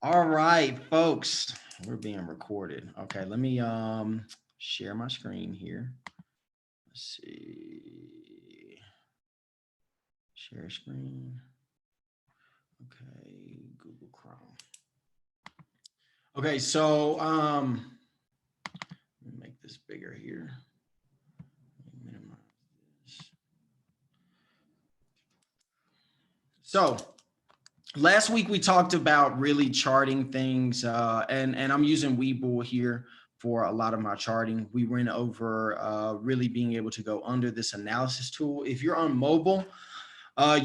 All right, folks, we're being recorded. Okay, let me share my screen here. Let's see. Share screen. Okay, Google Chrome. Okay, so let me make this bigger here. Minimize this. So last week we talked about really charting things, and I'm using Webull here for a lot of my charting. We went over really being able to go under this analysis tool. If you're on mobile,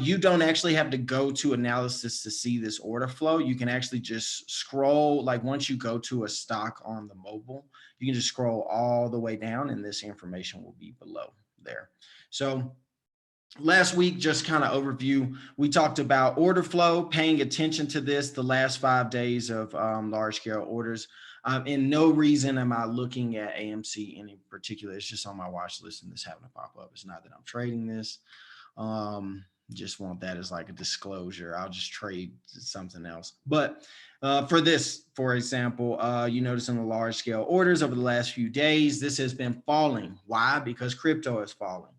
you don't actually have to go to analysis to see this order flow. You can actually just scroll, like once you go to a stock on the mobile, you can just scroll all the way down and this information will be below there. So last week, just kind of overview, we talked about order flow, paying attention to this the last 5 days of large scale orders. And no reason am I looking at AMC in particular. It's just on my watch list and this happened to pop up. It's not that I'm trading this. Just want that as like a disclosure. I'll just trade something else. But for this, for example, you notice in the large scale orders over the last few days, this has been falling. Why? Because crypto is falling.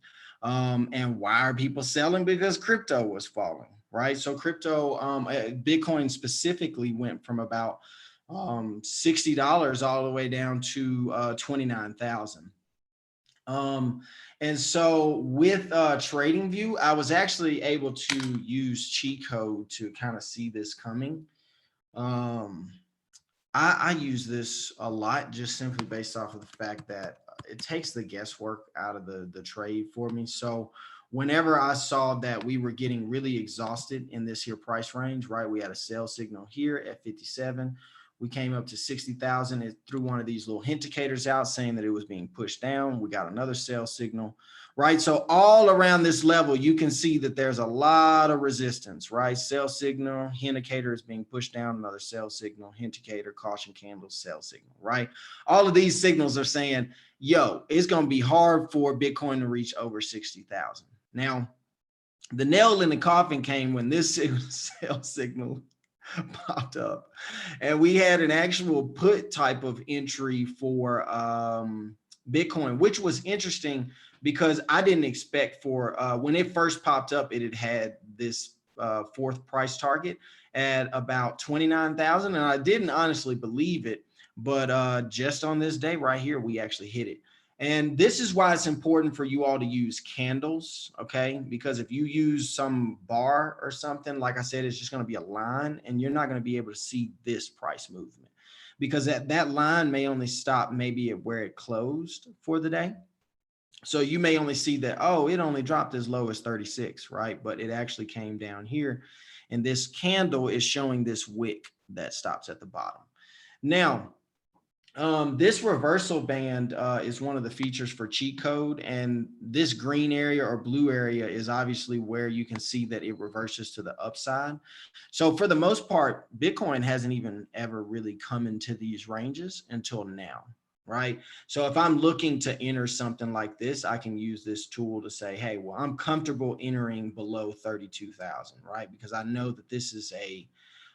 And why are people selling? Because crypto was falling, right? So crypto, Bitcoin specifically went from about $60 all the way down to 29,000. And so with TradingView, I was actually able to use cheat code to kind of see this coming. I use this a lot just simply based off of the fact that it takes the guesswork out of the trade for me. So whenever I saw that we were getting really exhausted in this here price range, right? We had a sell signal here at 57. We came up to 60,000. It threw one of these little indicators out saying that it was being pushed down. We got another sell signal, right? So all around this level, you can see that there's a lot of resistance, right? Sell signal, indicator is being pushed down, another sell signal, indicator, caution candle, sell signal, right? All of these signals are saying, yo, it's going to be hard for Bitcoin to reach over 60,000. Now, the nail in the coffin came when this sell signal popped up and we had an actual put type of entry for Bitcoin, which was interesting because I didn't expect for when it first popped up, it had this fourth price target at about 29,000. And I didn't honestly believe it, but just on this day right here, we actually hit it. And this is why it's important for you all to use candles, okay? Because if you use some bar or something, like I said, it's just going to be a line and you're not going to be able to see this price movement because that line may only stop maybe at where it closed for the day. So you may only see that, oh, it only dropped as low as 36, right? But it actually came down here. And this candle is showing this wick that stops at the bottom. Now, this reversal band is one of the features for cheat code, and this green area or blue area is obviously where you can see that it reverses to the upside. So for the most part, Bitcoin hasn't even ever really come into these ranges until now, right? So if I'm looking to enter something like this, I can use this tool to say, hey, well, I'm comfortable entering below 32,000, right? Because I know that this is a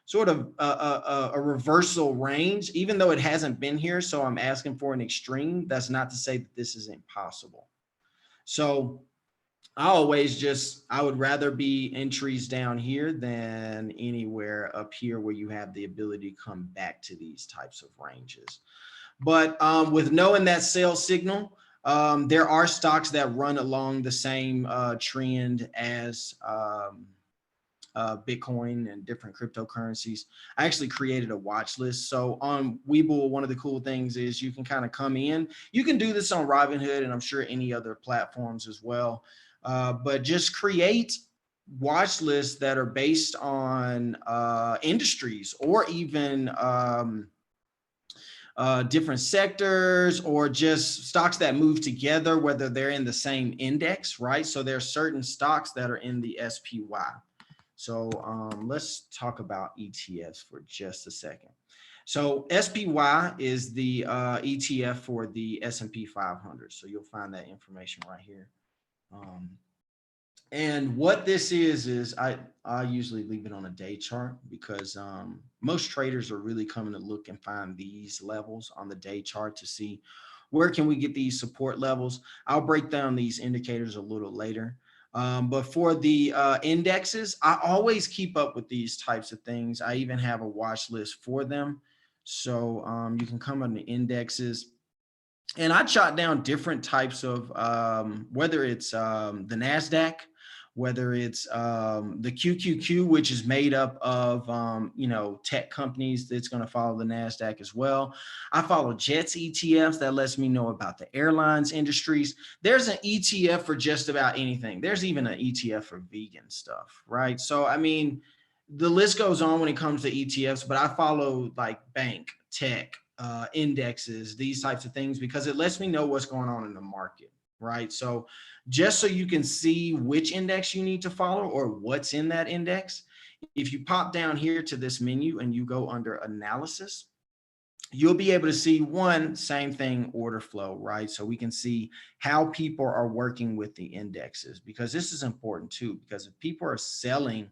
sort of a reversal range, even though it hasn't been here. So I'm asking for an extreme. That's not to say that this is impossible. So I would rather be entries down here than anywhere up here where you have the ability to come back to these types of ranges. But with knowing that sales signal, there are stocks that run along the same trend as Bitcoin and different cryptocurrencies. I actually created a watch list. So on Webull, one of the cool things is you can kind of come in. You can do this on Robinhood and I'm sure any other platforms as well. But just create watch lists that are based on industries or even different sectors or just stocks that move together, whether they're in the same index, right? So there are certain stocks that are in the SPY. So let's talk about ETFs for just a second. So SPY is the ETF for the S&P 500. So you'll find that information right here. And what this is I usually leave it on a day chart because most traders are really coming to look and find these levels on the day chart to see where can we get these support levels. I'll break down these indicators a little later. But for the indexes, I always keep up with these types of things. I even have a watch list for them. So you can come on the indexes, and I jot down different types of whether it's the Nasdaq, whether it's the QQQ, which is made up of tech companies that's going to follow the Nasdaq as well. I follow Jets ETFs that lets me know about the airlines industries. There's an ETF for just about anything. There's even an ETF for vegan stuff, right? So I mean, the list goes on when it comes to ETFs, but I follow like bank, tech, indexes, these types of things, because it lets me know what's going on in the market, right? So just so you can see which index you need to follow or what's in that index, if you pop down here to this menu and you go under analysis, you'll be able to see one same thing, order flow, right? So we can see how people are working with the indexes, because this is important too, because if people are selling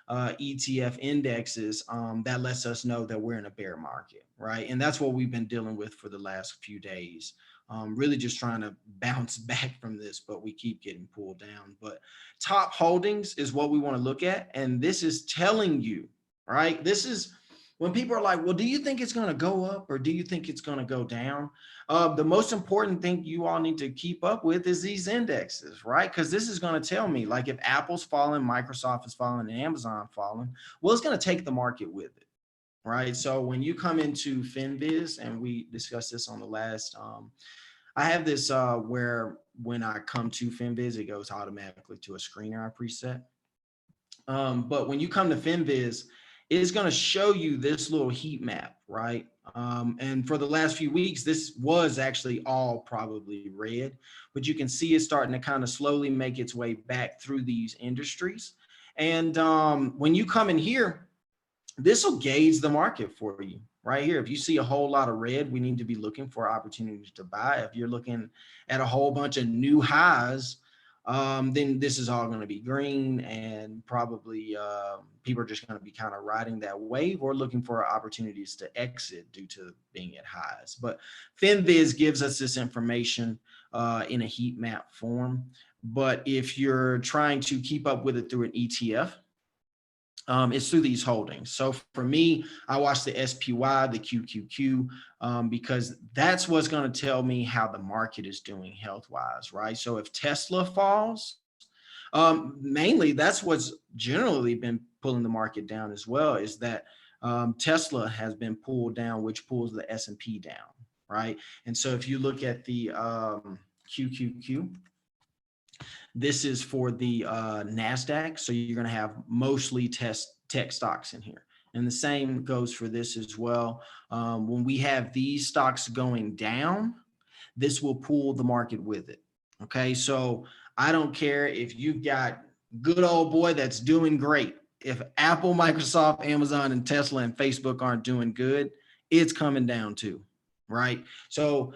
ETF indexes, that lets us know that we're in a bear market, right? And that's what we've been dealing with for the last few days. Really just trying to bounce back from this, but we keep getting pulled down. But top holdings is what we want to look at. And this is telling you, right? This is when people are like, well, do you think it's going to go up or do you think it's going to go down? The most important thing you all need to keep up with is these indexes, right? Because this is going to tell me, like, if Apple's falling, Microsoft is falling, and Amazon falling, well, it's going to take the market with it, right? So when you come into Finviz, and we discussed this on the last, I have this where when I come to Finviz, it goes automatically to a screener I preset. But when you come to Finviz, it's going to show you this little heat map, right? And for the last few weeks, this was actually all probably red, but you can see it starting to kind of slowly make its way back through these industries. And when you come in here, this will gauge the market for you right here. If you see a whole lot of red, we need to be looking for opportunities to buy. If you're looking at a whole bunch of new highs, then this is all going to be green, and probably people are just going to be kind of riding that wave or looking for opportunities to exit due to being at highs. But Finviz gives us this information in a heat map form. But if you're trying to keep up with it through an ETF, it's through these holdings. So for me, I watch the SPY, the QQQ, because that's what's going to tell me how the market is doing health wise, right? So if Tesla falls, mainly that's what's generally been pulling the market down as well, is that Tesla has been pulled down, which pulls the S&P down, right? And so if you look at the QQQ, this is for the NASDAQ. So you're going to have mostly tech stocks in here. And the same goes for this as well. When we have these stocks going down, this will pull the market with it. Okay. So I don't care if you've got good old boy that's doing great. If Apple, Microsoft, Amazon, and Tesla and Facebook aren't doing good, it's coming down too. Right. So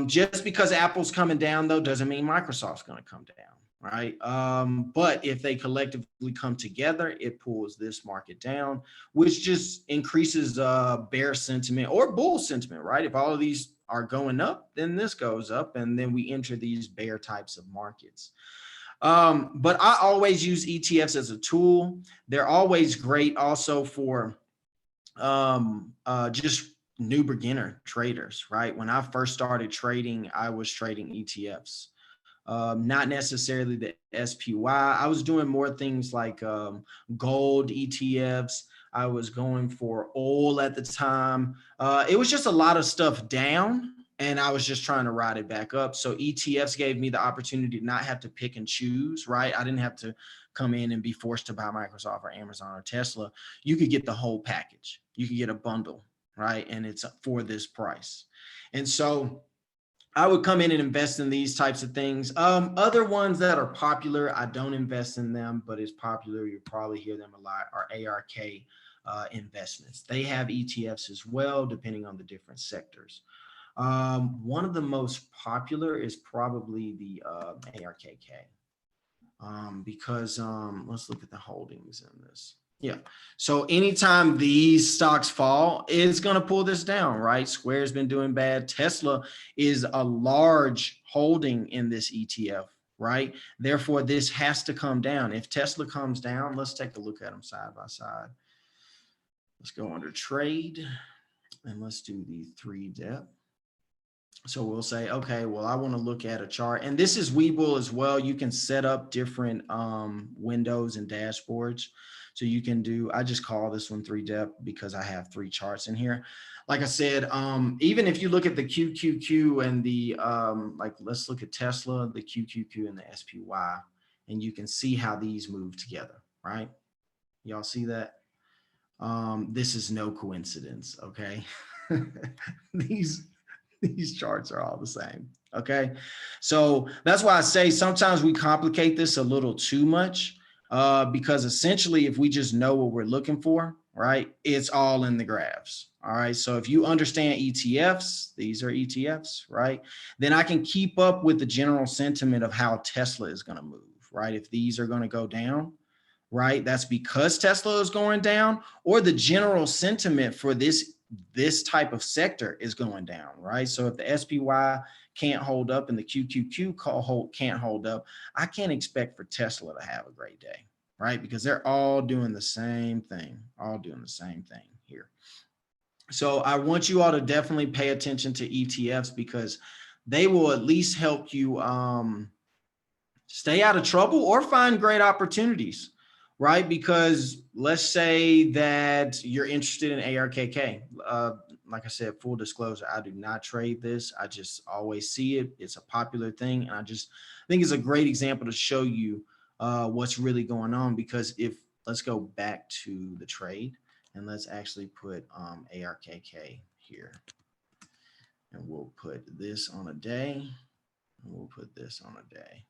just because Apple's coming down, though, doesn't mean Microsoft's going to come down. Right. But if they collectively come together, it pulls this market down, which just increases bear sentiment or bull sentiment. Right. If all of these are going up, then this goes up, and then we enter these bear types of markets. But I always use ETFs as a tool. They're always great also for just new beginner traders, right? When I first started trading, I was trading ETFs. Not necessarily the SPY. I was doing more things like gold ETFs. I was going for oil at the time. It was just a lot of stuff down, and I was just trying to ride it back up. So ETFs gave me the opportunity to not have to pick and choose, right? I didn't have to come in and be forced to buy Microsoft or Amazon or Tesla. You could get the whole package. You could get a bundle, right? And it's for this price. And so I would come in and invest in these types of things. Other ones that are popular, I don't invest in them, but it's popular. You probably hear them a lot, are ARK investments. They have ETFs as well, depending on the different sectors. One of the most popular is probably the ARKK. because let's look at the holdings in this. Yeah. So anytime these stocks fall, it's going to pull this down, right? Square's been doing bad. Tesla is a large holding in this ETF, right? Therefore, this has to come down. If Tesla comes down, let's take a look at them side by side. Let's go under trade and let's do the 3-dep. So we'll say, okay, well, I want to look at a chart, and this is Webull as well. You can set up different windows and dashboards. So you can do, I just call this one 3-dep because I have 3 charts in here. Like I said, even if you look at the QQQ and the, like, let's look at Tesla, the QQQ and the SPY, and you can see how these move together, right? Y'all see that? This is no coincidence, okay? These charts are all the same. Okay. So that's why I say sometimes we complicate this a little too much because essentially if we just know what we're looking for, right, it's all in the graphs. All right. So if you understand ETFs, these are ETFs, right, then I can keep up with the general sentiment of how Tesla is going to move, right? If these are going to go down, right, that's because Tesla is going down, or the general sentiment for this type of sector is going down, right? So if the SPY can't hold up and the QQQ can't hold up, I can't expect for Tesla to have a great day, right? Because they're all doing the same thing, here. So I want you all to definitely pay attention to ETFs because they will at least help you stay out of trouble or find great opportunities, right? Because let's say that you're interested in ARKK. Like I said, full disclosure, I do not trade this. I just always see it. It's a popular thing. And I think it's a great example to show you what's really going on. Because let's go back to the trade and let's actually put ARKK here. And we'll put this on a day. And we'll put this on a day.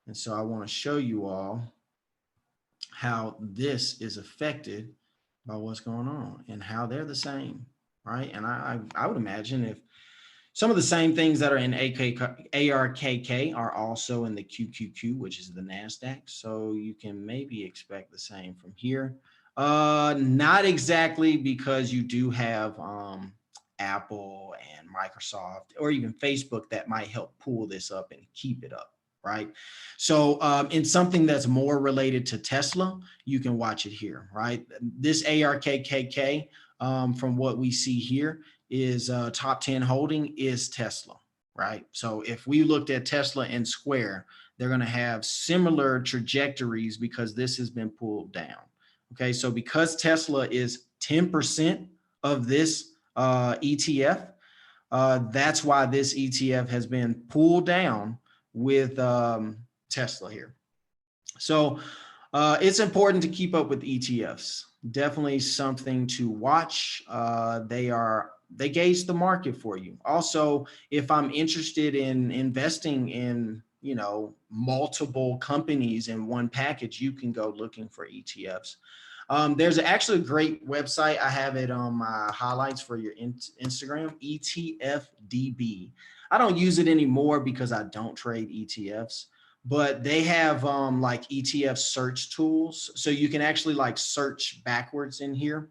And so I want to show you all how this is affected by what's going on and how they're the same, right? And I would imagine if some of the same things that are in ARKK are also in the QQQ, which is the NASDAQ. So you can maybe expect the same from here. Not exactly, because you do have Apple and Microsoft or even Facebook that might help pull this up and keep it up. Right. So in something that's more related to Tesla, you can watch it here. Right. This ARKKK, from what we see here, is top 10 holding is Tesla. Right. So if we looked at Tesla and Square, they're going to have similar trajectories because this has been pulled down. Okay. So because Tesla is 10% of this ETF, that's why this ETF has been pulled down with Tesla here. So it's important to keep up with ETFs. Definitely something to watch. They gauge the market for you. Also, if I'm interested in investing in, multiple companies in one package, you can go looking for ETFs. There's actually a great website. I have it on my highlights for your Instagram, ETFDB. I don't use it anymore because I don't trade ETFs, but they have like ETF search tools. So you can actually like search backwards in here.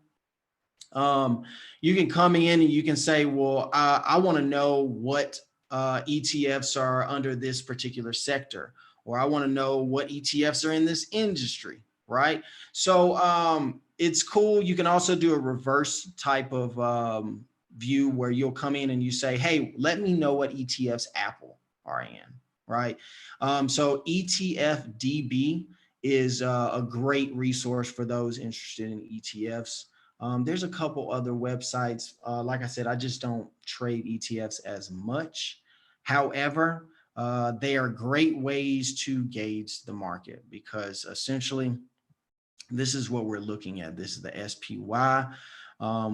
You can come in and you can say, well, I want to know what ETFs are under this particular sector, or I want to know what ETFs are in this industry. Right. So it's cool. You can also do a reverse type of view where you'll come in and you say, hey, let me know what ETFs Apple are in. Right. So ETFDB is a great resource for those interested in ETFs. There's a couple other websites. Like I said, I just don't trade ETFs as much. However, they are great ways to gauge the market because essentially, this is what we're looking at. This is the SPY,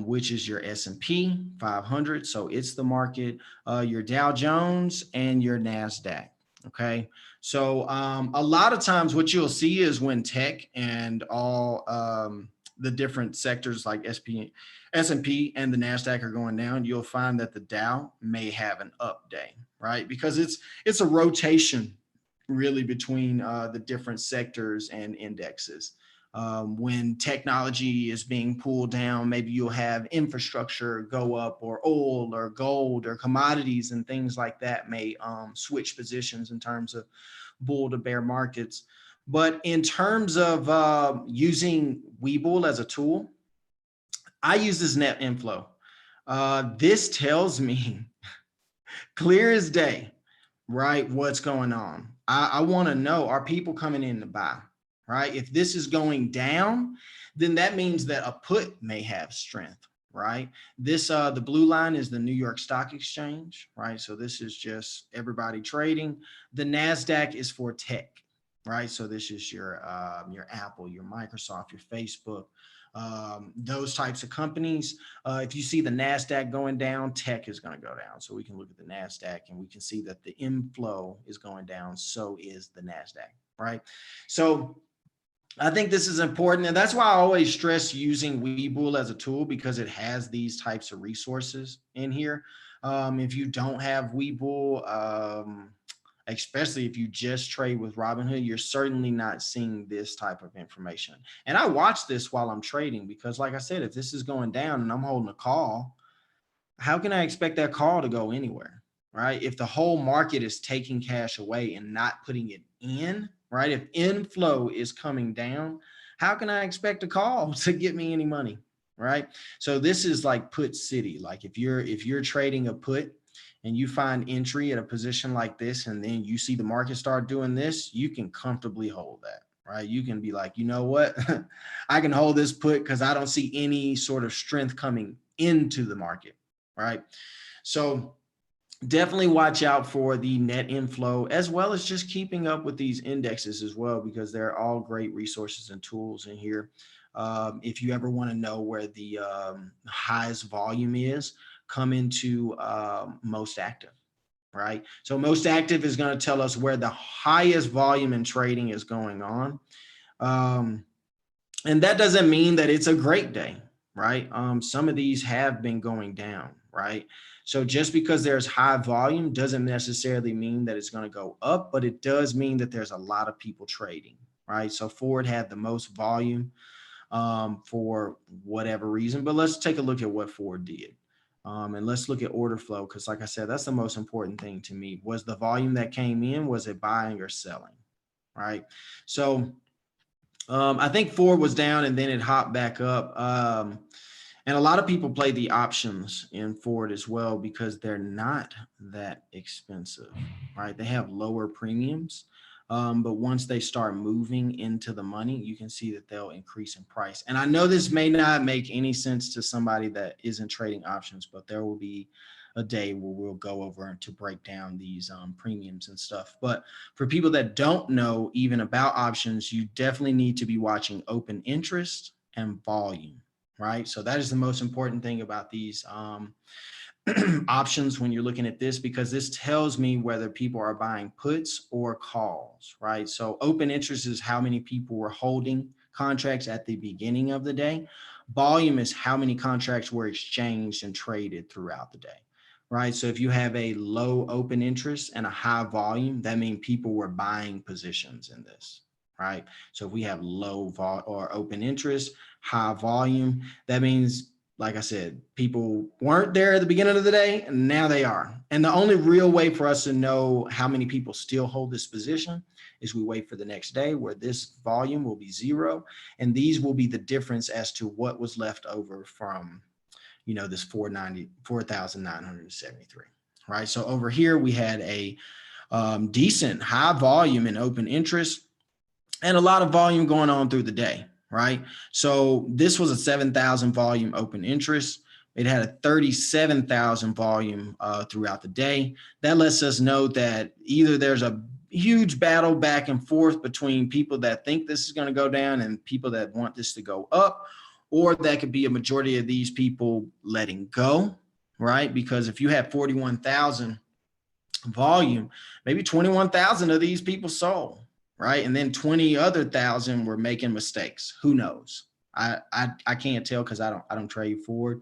which is your S&P 500. So it's the market, your Dow Jones and your NASDAQ. Okay. So a lot of times what you'll see is when tech and all the different sectors like S&P and the NASDAQ are going down, you'll find that the Dow may have an up day, right? Because it's a rotation really between the different sectors and indexes. When technology is being pulled down, maybe you'll have infrastructure go up, or oil or gold or commodities and things like that may switch positions in terms of bull to bear markets. But in terms of using Webull as a tool, I use this net inflow. This tells me clear as day, right, what's going on. I want to know, are people coming in to buy, right? If this is going down, then that means that a put may have strength, right? This, the blue line is the New York Stock Exchange, right? So this is just everybody trading. The NASDAQ is for tech, right? So this is your Apple, your Microsoft, your Facebook, those types of companies. If you see the NASDAQ going down, tech is going to go down. So we can look at the NASDAQ and we can see that the inflow is going down. So is the NASDAQ, right? So I think this is important. And that's why I always stress using Webull as a tool, because it has these types of resources in here. If you don't have Webull, especially if you just trade with Robinhood, you're certainly not seeing this type of information. And I watch this while I'm trading, because like I said, if this is going down and I'm holding a call, how can I expect that call to go anywhere, right? If the whole market is taking cash away and not putting it in, right? If inflow is coming down, how can I expect a call to get me any money, right? So this is like put city. Like if you're trading a put and you find entry at a position like this, and then you see the market start doing this, you can comfortably hold that, right? You can be like, you know what? I can hold this put because I don't see any sort of strength coming into the market, right? So definitely watch out for the net inflow, as well as just keeping up with these indexes as well, because they're all great resources and tools in here. If you ever want to know where the highest volume is, come into most active, right? So most active is going to tell us where the highest volume in trading is going on. And that doesn't mean that it's a great day, right? Some of these have been going down, right? So just because there's high volume doesn't necessarily mean that it's going to go up, but it does mean that there's a lot of people trading, right? So Ford had the most volume for whatever reason, but let's take a look at what Ford did. And let's look at order flow, because like I said, that's the most important thing to me. Was the volume that came in, was it buying or selling, right? So I think Ford was down and then it hopped back up. And a lot of people play the options in Ford as well, because they're not that expensive, right? They have lower premiums. But once they start moving into the money, you can see that they'll increase in price. And I know this may not make any sense to somebody that isn't trading options, but there will be a day where we'll go over to break down these premiums and stuff. But for people that don't know even about options, you definitely need to be watching open interest and volume, right? So that is the most important thing about these options when you're looking at this, because this tells me whether people are buying puts or calls, right? So open interest is how many people were holding contracts at the beginning of the day. Volume is how many contracts were exchanged and traded throughout the day, right? So if you have a low open interest and a high volume, that means people were buying positions in this, right? So if we have low or open interest, high volume, that means, like I said, people weren't there at the beginning of the day, and now they are. And the only real way for us to know how many people still hold this position is we wait for the next day, where this volume will be zero. And these will be the difference as to what was left over from, you know, this 4,973, right? So over here, we had a decent high volume in open interest and a lot of volume going on through the day, right? So this was a 7,000 volume open interest. It had a 37,000 volume throughout the day. That lets us know that either there's a huge battle back and forth between people that think this is going to go down and people that want this to go up, or that could be a majority of these people letting go, right? Because if you have 41,000 volume, maybe 21,000 of these people sold, right? And then 20 other thousand were making mistakes. Who knows? I can't tell because I don't trade Ford.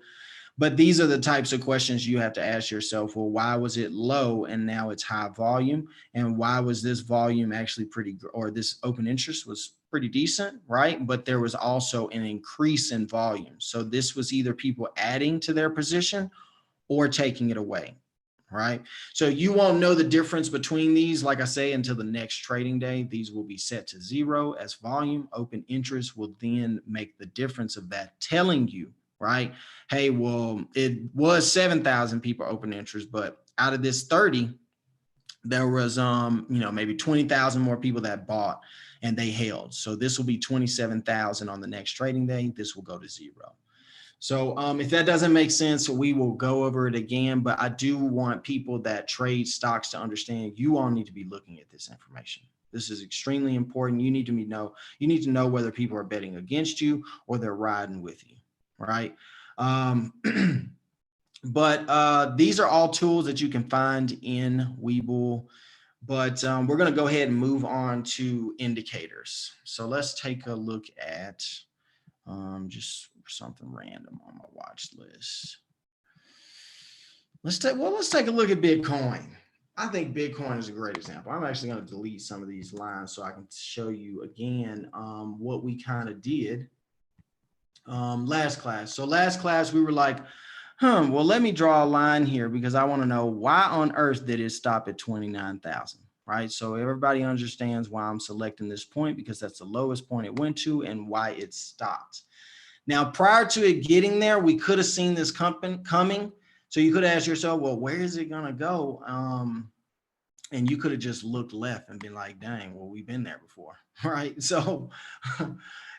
But these are the types of questions you have to ask yourself. Well, why was it low and now it's high volume? And why was this volume actually pretty, or this open interest was pretty decent, right? But there was also an increase in volume. So this was either people adding to their position or taking it away, right? So you won't know the difference between these, like I say, until the next trading day. These will be set to 0 as volume. Open interest will then make the difference of that, telling you, right? Hey, well, it was 7,000 people open interest, but out of this 30, there was maybe 20,000 more people that bought and they held. So this will be 27,000 on the next trading day. This will go to 0. So if that doesn't make sense, we will go over it again. But I do want people that trade stocks to understand you all need to be looking at this information. This is extremely important. You need to know whether people are betting against you or they're riding with you, right? But these are all tools that you can find in Webull. But we're going to go ahead and move on to indicators. So let's take a look at just something random on my watch list. Let's take a look at Bitcoin. I think Bitcoin is a great example. I'm actually going to delete some of these lines so I can show you again what we kind of did last class. So last class we were like, well, let me draw a line here because I want to know why on earth did it stop at 29,000, right? So everybody understands why I'm selecting this point because that's the lowest point it went to and why it stopped. Now, prior to it getting there, we could have seen this coming. So you could ask yourself, well, where is it going to go? And you could have just looked left and been like, dang, well, we've been there before, right? So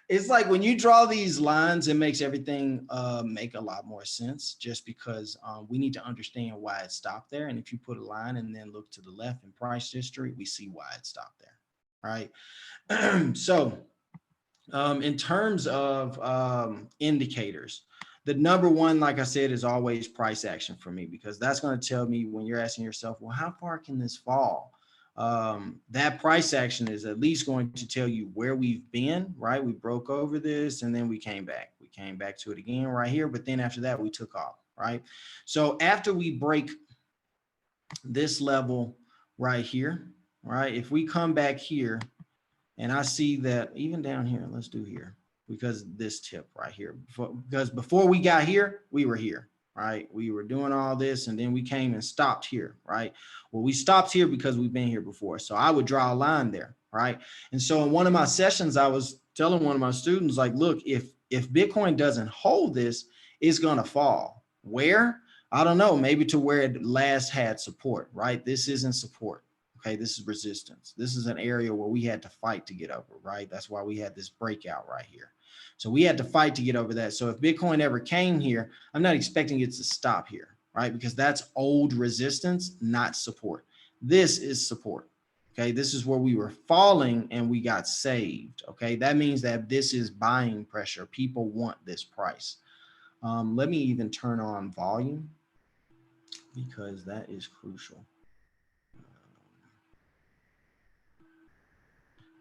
it's like when you draw these lines, it makes everything make a lot more sense just because we need to understand why it stopped there. And if you put a line and then look to the left in price history, we see why it stopped there, right? So in terms of indicators, the number one, like I said, is always price action for me, because that's going to tell me when you're asking yourself, well, how far can this fall? That price action is at least going to tell you where we've been, right? We broke over this and then we came back. We came back to it again right here, but then after that, we took off, right? So after we break this level right here, right? If we come back here and I see that even down here, let's do here, because this tip right here, because before we got here, we were here, right? We were doing all this and then we came and stopped here, right? Well, we stopped here because we've been here before. So I would draw a line there, right? And so in one of my sessions, I was telling one of my students, like, look, if Bitcoin doesn't hold this, it's going to fall. Where? I don't know, maybe to where it last had support, right? This isn't support. Okay, this is resistance. This is an area where we had to fight to get over, right? That's why we had this breakout right here. So we had to fight to get over that. So if Bitcoin ever came here, I'm not expecting it to stop here, right? Because that's old resistance, not support. This is support. Okay, this is where we were falling and we got saved. Okay, that means that this is buying pressure. People want this price. Let me even turn on volume because that is crucial.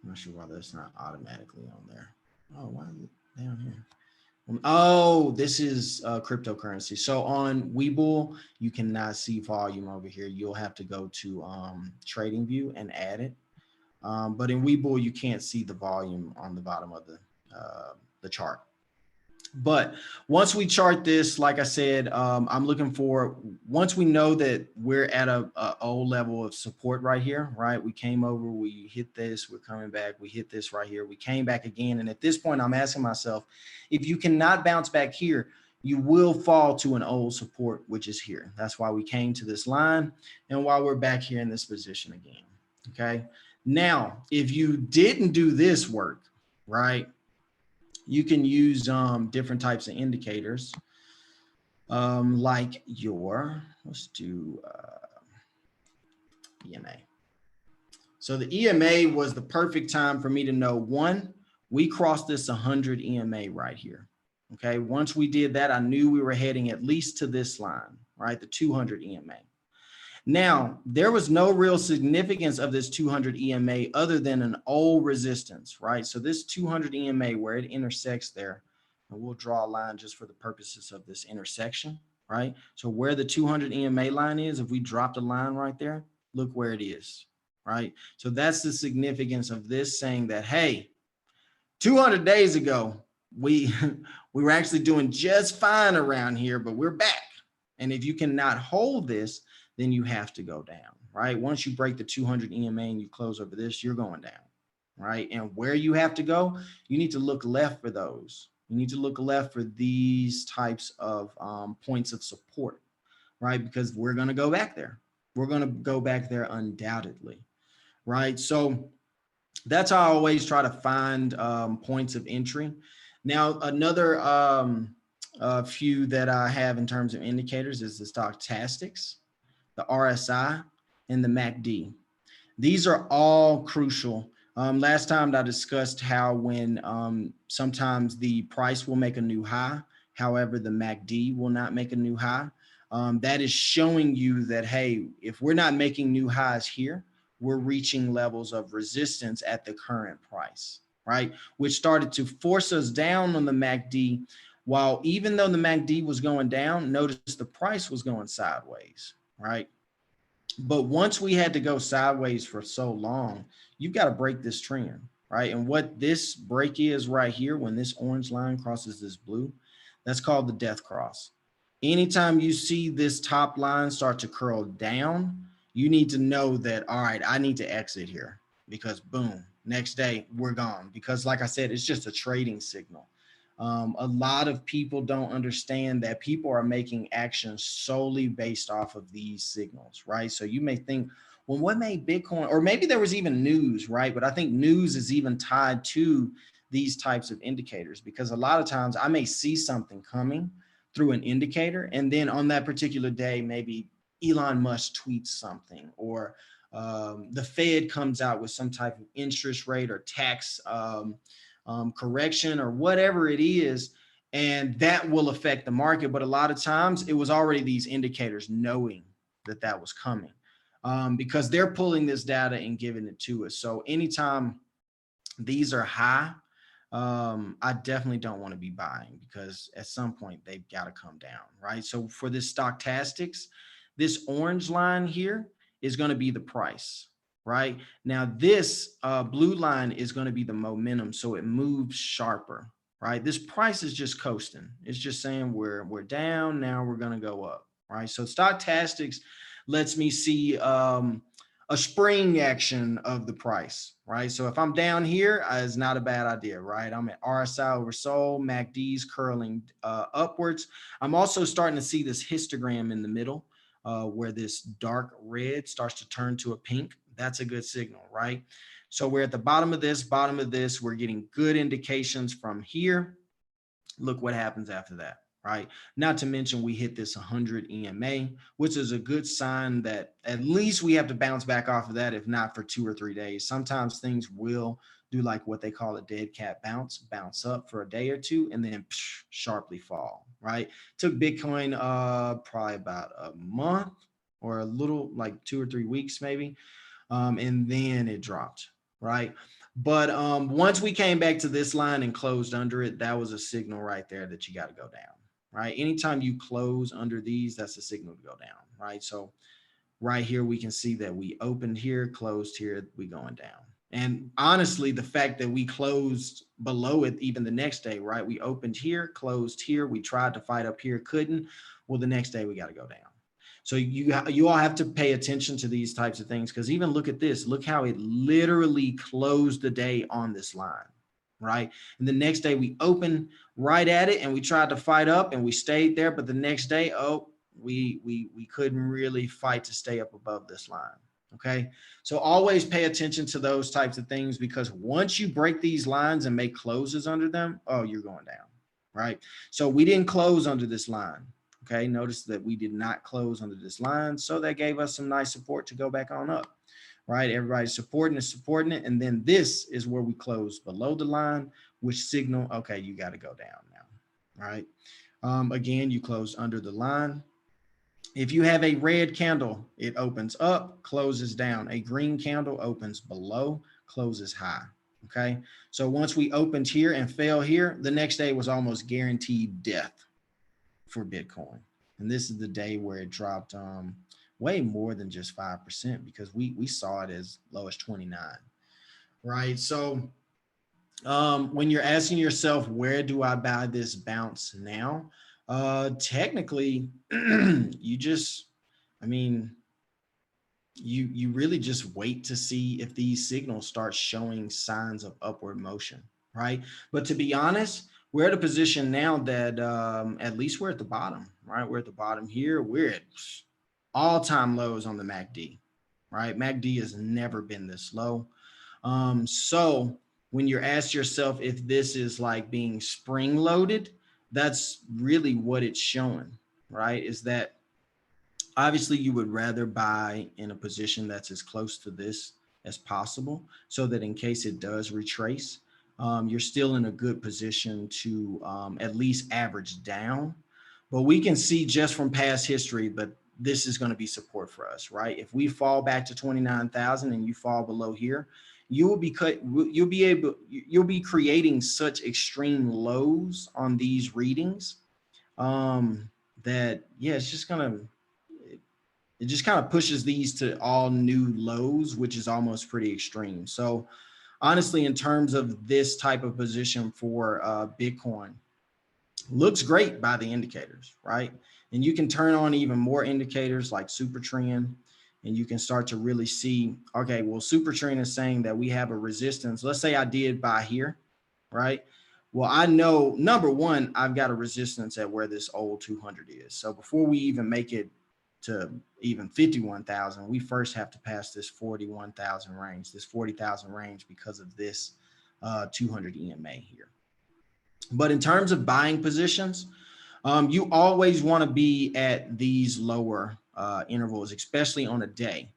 I'm not sure why that's not automatically on there. Oh, why is it down here? Oh, this is cryptocurrency. So on Webull, you cannot see volume over here. You'll have to go to Trading View and add it. But in Webull, you can't see the volume on the bottom of the chart. But once we chart this, like I said, I'm looking for, once we know that we're at a old level of support right here, right? We came over, we hit this, we're coming back, we hit this right here, we came back again. And at this point, I'm asking myself, if you cannot bounce back here, you will fall to an old support, which is here. That's why we came to this line and why we're back here in this position again, okay? Now, if you didn't do this work, right? You can use different types of indicators, like let's do EMA. So the EMA was the perfect time for me to know, one, we crossed this 100 EMA right here. Okay, once we did that, I knew we were heading at least to this line, right? The 200 EMA. Now, there was no real significance of this 200 EMA other than an old resistance, right? So this 200 EMA, where it intersects there, and we'll draw a line just for the purposes of this intersection, right? So where the 200 EMA line is, if we drop the line right there, look where it is, right? So that's the significance of this, saying that, hey, 200 days ago, we we were actually doing just fine around here, but we're back. And if you cannot hold this, then you have to go down, right? Once you break the 200 EMA and you close over this, you're going down, right? And where you have to go, you need to look left for those. You need to look left for these types of points of support, right? Because we're going to go back there. We're going to go back there undoubtedly, right? So that's how I always try to find points of entry. Now, another few that I have in terms of indicators is the stochastics, the RSI, and the MACD. These are all crucial. Last time I discussed how when sometimes the price will make a new high, however, the MACD will not make a new high. That is showing you that, hey, if we're not making new highs here, we're reaching levels of resistance at the current price, right? Which started to force us down on the MACD, while even though the MACD was going down, notice the price was going sideways, right? But once we had to go sideways for so long, you've got to break this trend, right? And what this break is right here, when this orange line crosses this blue, that's called the death cross. Anytime you see this top line start to curl down, you need to know that, all right, I need to exit here, because boom, next day we're gone. Because like I said, it's just a trading signal. A lot of people don't understand that people are making actions solely based off of these signals, right? So you may think, well, what made Bitcoin, or maybe there was even news, right? But I think news is even tied to these types of indicators, because a lot of times I may see something coming through an indicator, and then on that particular day, maybe Elon Musk tweets something, or the Fed comes out with some type of interest rate or tax correction or whatever it is, and that will affect the market. But a lot of times it was already these indicators knowing that that was coming, because they're pulling this data and giving it to us. So anytime these are high, I definitely don't want to be buying, because at some point they've got to come down, right? So for this stochastics, this orange line here is going to be the price, right? Now this blue line is going to be the momentum, so it moves sharper, right? This price is just coasting. It's just saying we're down, now we're going to go up, right? So stochastics lets me see a spring action of the price, right? So if I'm down here, it's not a bad idea, right? I'm at RSI oversold, MACD's curling upwards. I'm also starting to see this histogram in the middle, where this dark red starts to turn to a pink. That's a good signal, right? So we're at the bottom of this, we're getting good indications from here. Look what happens after that, right? Not to mention we hit this 100 EMA, which is a good sign that at least we have to bounce back off of that, if not for 2 or 3 days. Sometimes things will do like what they call a dead cat bounce up for a day or two, and then sharply fall, right? Took Bitcoin probably about a month, or a little, like 2 or 3 weeks maybe, and then it dropped, right? But once we came back to this line and closed under it, that was a signal right there that you got to go down, right? Anytime you close under these, that's a signal to go down, right? So right here, we can see that we opened here, closed here, we going down. And honestly, the fact that we closed below it even the next day, right? We opened here, closed here, we tried to fight up here, couldn't. Well, the next day we got to go down. So you all have to pay attention to these types of things, because even look at this. Look how it literally closed the day on this line, right? And the next day we opened right at it and we tried to fight up and we stayed there. But the next day, oh, we couldn't really fight to stay up above this line. Okay, so always pay attention to those types of things, because once you break these lines and make closes under them, oh, you're going down, right? So we didn't close under this line. Okay, notice that we did not close under this line, so that gave us some nice support to go back on up, right? Everybody's supporting it, and then this is where we close below the line, which signal, okay, you got to go down now, right? Again, you close under the line. If you have a red candle, it opens up, closes down. A green candle opens below, closes high, Okay. So once we opened here and fell here, the next day was almost guaranteed death for Bitcoin. And this is the day where it dropped way more than just 5% because we saw it as low as 29. Right. So when you're asking yourself, where do I buy this bounce now? Technically, you just, I mean, you really just wait to see if these signals start showing signs of upward motion, right? But to be honest, we're at a position now that at least we're at the bottom, right? We're at the bottom here. We're at all-time lows on the MACD, right? MACD has never been this low. So when you're asked yourself if this is like being spring loaded, that's really what it's showing, right? Is that obviously you would rather buy in a position that's as close to this as possible so that in case it does retrace, you're still in a good position to at least average down. But we can see just from past history, but this is going to be support for us, right? If we fall back to 29,000 and you fall below here, you will be you'll be creating such extreme lows on these readings that yeah, it's just gonna it just kind of pushes these to all new lows, which is almost pretty extreme. So honestly, in terms of this type of position for Bitcoin, looks great by the indicators, right? And you can turn on even more indicators like super trend, and you can start to really see, okay, well, super trend is saying that we have a resistance. Let's say I did buy here, right? Well, I know, number one, I've got a resistance at where this old 200 is. So before we even make it to even 51,000, we first have to pass this 41,000 range, this 40,000 range because of this 200 EMA here. But in terms of buying positions, you always want to be at these lower intervals, especially on a day.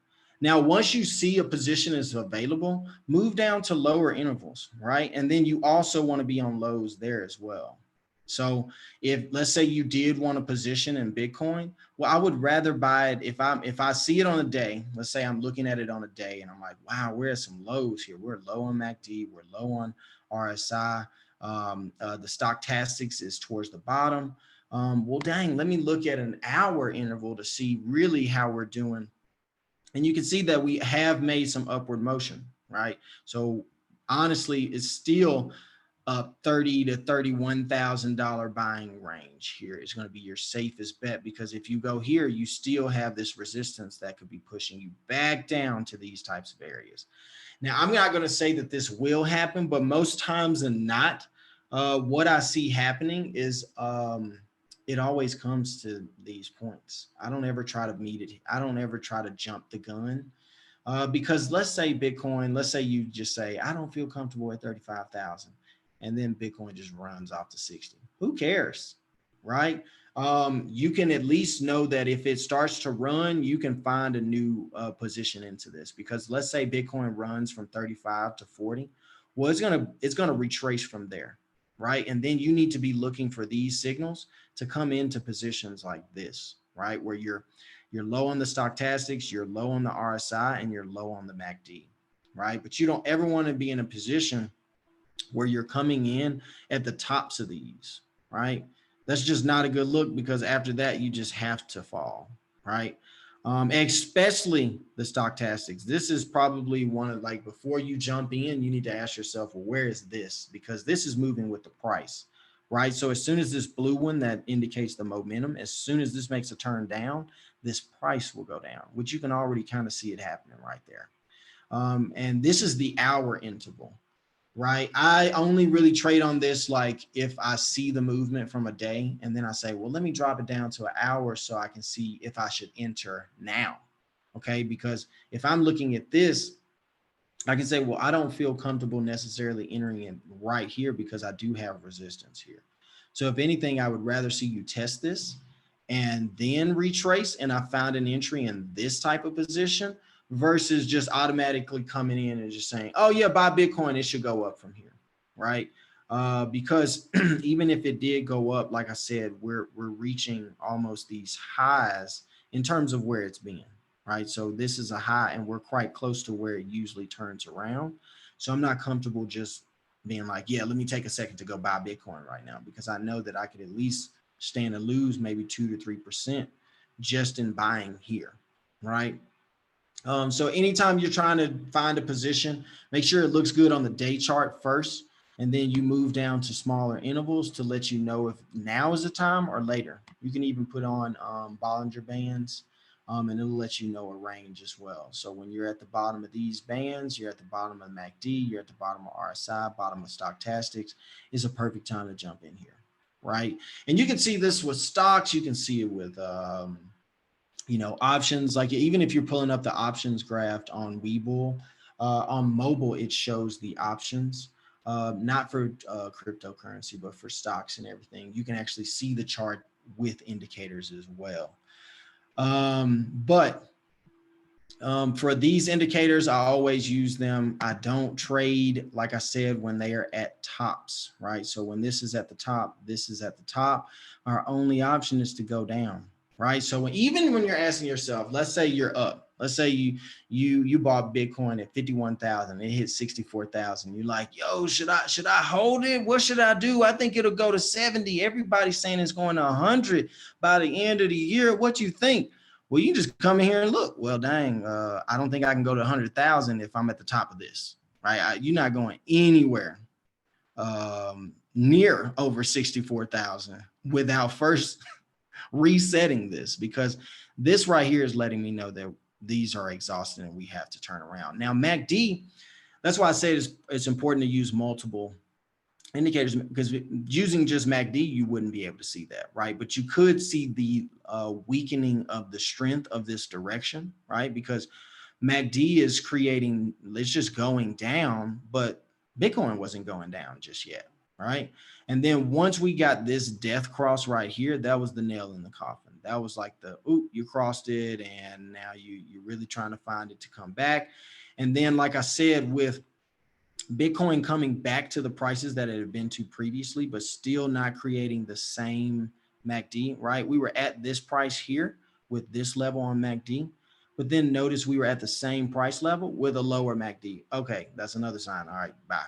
Now, once you see a position is available, move down to lower intervals, right? And then you also want to be on lows there as well. So if let's say you did want a position in Bitcoin, well, I would rather buy it if I see it on a day. Let's say I'm looking at it on a day and I'm like, wow, we're at some lows here. We're low on MACD, we're low on RSI. The stochastics is towards the bottom. Well, dang, let me look at an hour interval to see really how we're doing. And you can see that we have made some upward motion, right? So honestly, it's still a $30,000 to $31,000 buying range here is going to be your safest bet, because if you go here, you still have this resistance that could be pushing you back down to these types of areas. Now, I'm not going to say that this will happen, but most times than not, what I see happening is it always comes to these points. I don't ever try to meet it. I don't ever try to jump the gun because let's say Bitcoin, let's say you just say, I don't feel comfortable at 35,000. And then Bitcoin just runs off to 60. Who cares, right? You can at least know that if it starts to run, you can find a new position into this, because let's say Bitcoin runs from 35 to 40. Well, it's gonna retrace from there, right? And then you need to be looking for these signals to come into positions like this, right? Where you're low on the stochastics, you're low on the RSI, and you're low on the MACD, right? But you don't ever want to be in a position where you're coming in at the tops of these, right? That's just not a good look, because after that, you just have to fall, right? Especially the stochastics. This is probably one of, like, before you jump in, you need to ask yourself, well, where is this? Because this is moving with the price, right? So as soon as this blue one that indicates the momentum, as soon as this makes a turn down, this price will go down, which you can already kind of see it happening right there. And this is the hour interval, right? I only really trade on this like if I see the movement from a day, and then I say, well, let me drop it down to an hour so I can see if I should enter now. Okay, because if I'm looking at this, I can say, well, I don't feel comfortable necessarily entering in right here because I do have resistance here. So if anything, I would rather see you test this and then retrace, and I found an entry in this type of position, versus just automatically coming in and just saying, oh yeah, buy Bitcoin, it should go up from here, right? Because even if it did go up, like I said, we're reaching almost these highs in terms of where it's been, right? So this is a high, and we're quite close to where it usually turns around. So I'm not comfortable just being like, yeah, let me take a second to go buy Bitcoin right now, because I know that I could at least stand to lose maybe 2 to 3% just in buying here, right? So anytime you're trying to find a position, make sure it looks good on the day chart first, and then you move down to smaller intervals to let you know if now is the time or later. You can even put on Bollinger Bands, and it'll let you know a range as well. So when you're at the bottom of these bands, you're at the bottom of MACD, you're at the bottom of RSI, bottom of Stochastics, is a perfect time to jump in here, right? And you can see this with stocks, you can see it with options. Like even if you're pulling up the options graph on Webull, on mobile, it shows the options, not for cryptocurrency, but for stocks and everything. You can actually see the chart with indicators as well. But for these indicators, I always use them. I don't trade, like I said, when they are at tops, right? So when this is at the top, this is at the top, our only option is to go down, right? So even when you're asking yourself, let's say you're up, let's say you bought Bitcoin at 51,000, it hit 64,000. You're like, yo, should I hold it? What should I do? I think it'll go to 70. Everybody's saying it's going to 100 by the end of the year. What you think? Well, you just come in here and look. Well, dang, I don't think I can go to 100,000 if I'm at the top of this, right? You're not going anywhere near over 64,000 without first resetting this, because this right here is letting me know that these are exhausted and we have to turn around. Now, MACD, that's why I say it's important to use multiple indicators, because using just MACD, you wouldn't be able to see that, right? But you could see the weakening of the strength of this direction, right? Because MACD is creating, it's just going down, but Bitcoin wasn't going down just yet, right? And then once we got this death cross right here, that was the nail in the coffin. That was like the, ooh, you crossed it, and now you're really trying to find it to come back. And then, like I said, with Bitcoin coming back to the prices that it had been to previously, but still not creating the same MACD, right? We were at this price here with this level on MACD, but then notice we were at the same price level with a lower MACD. Okay, that's another sign. All right, bye.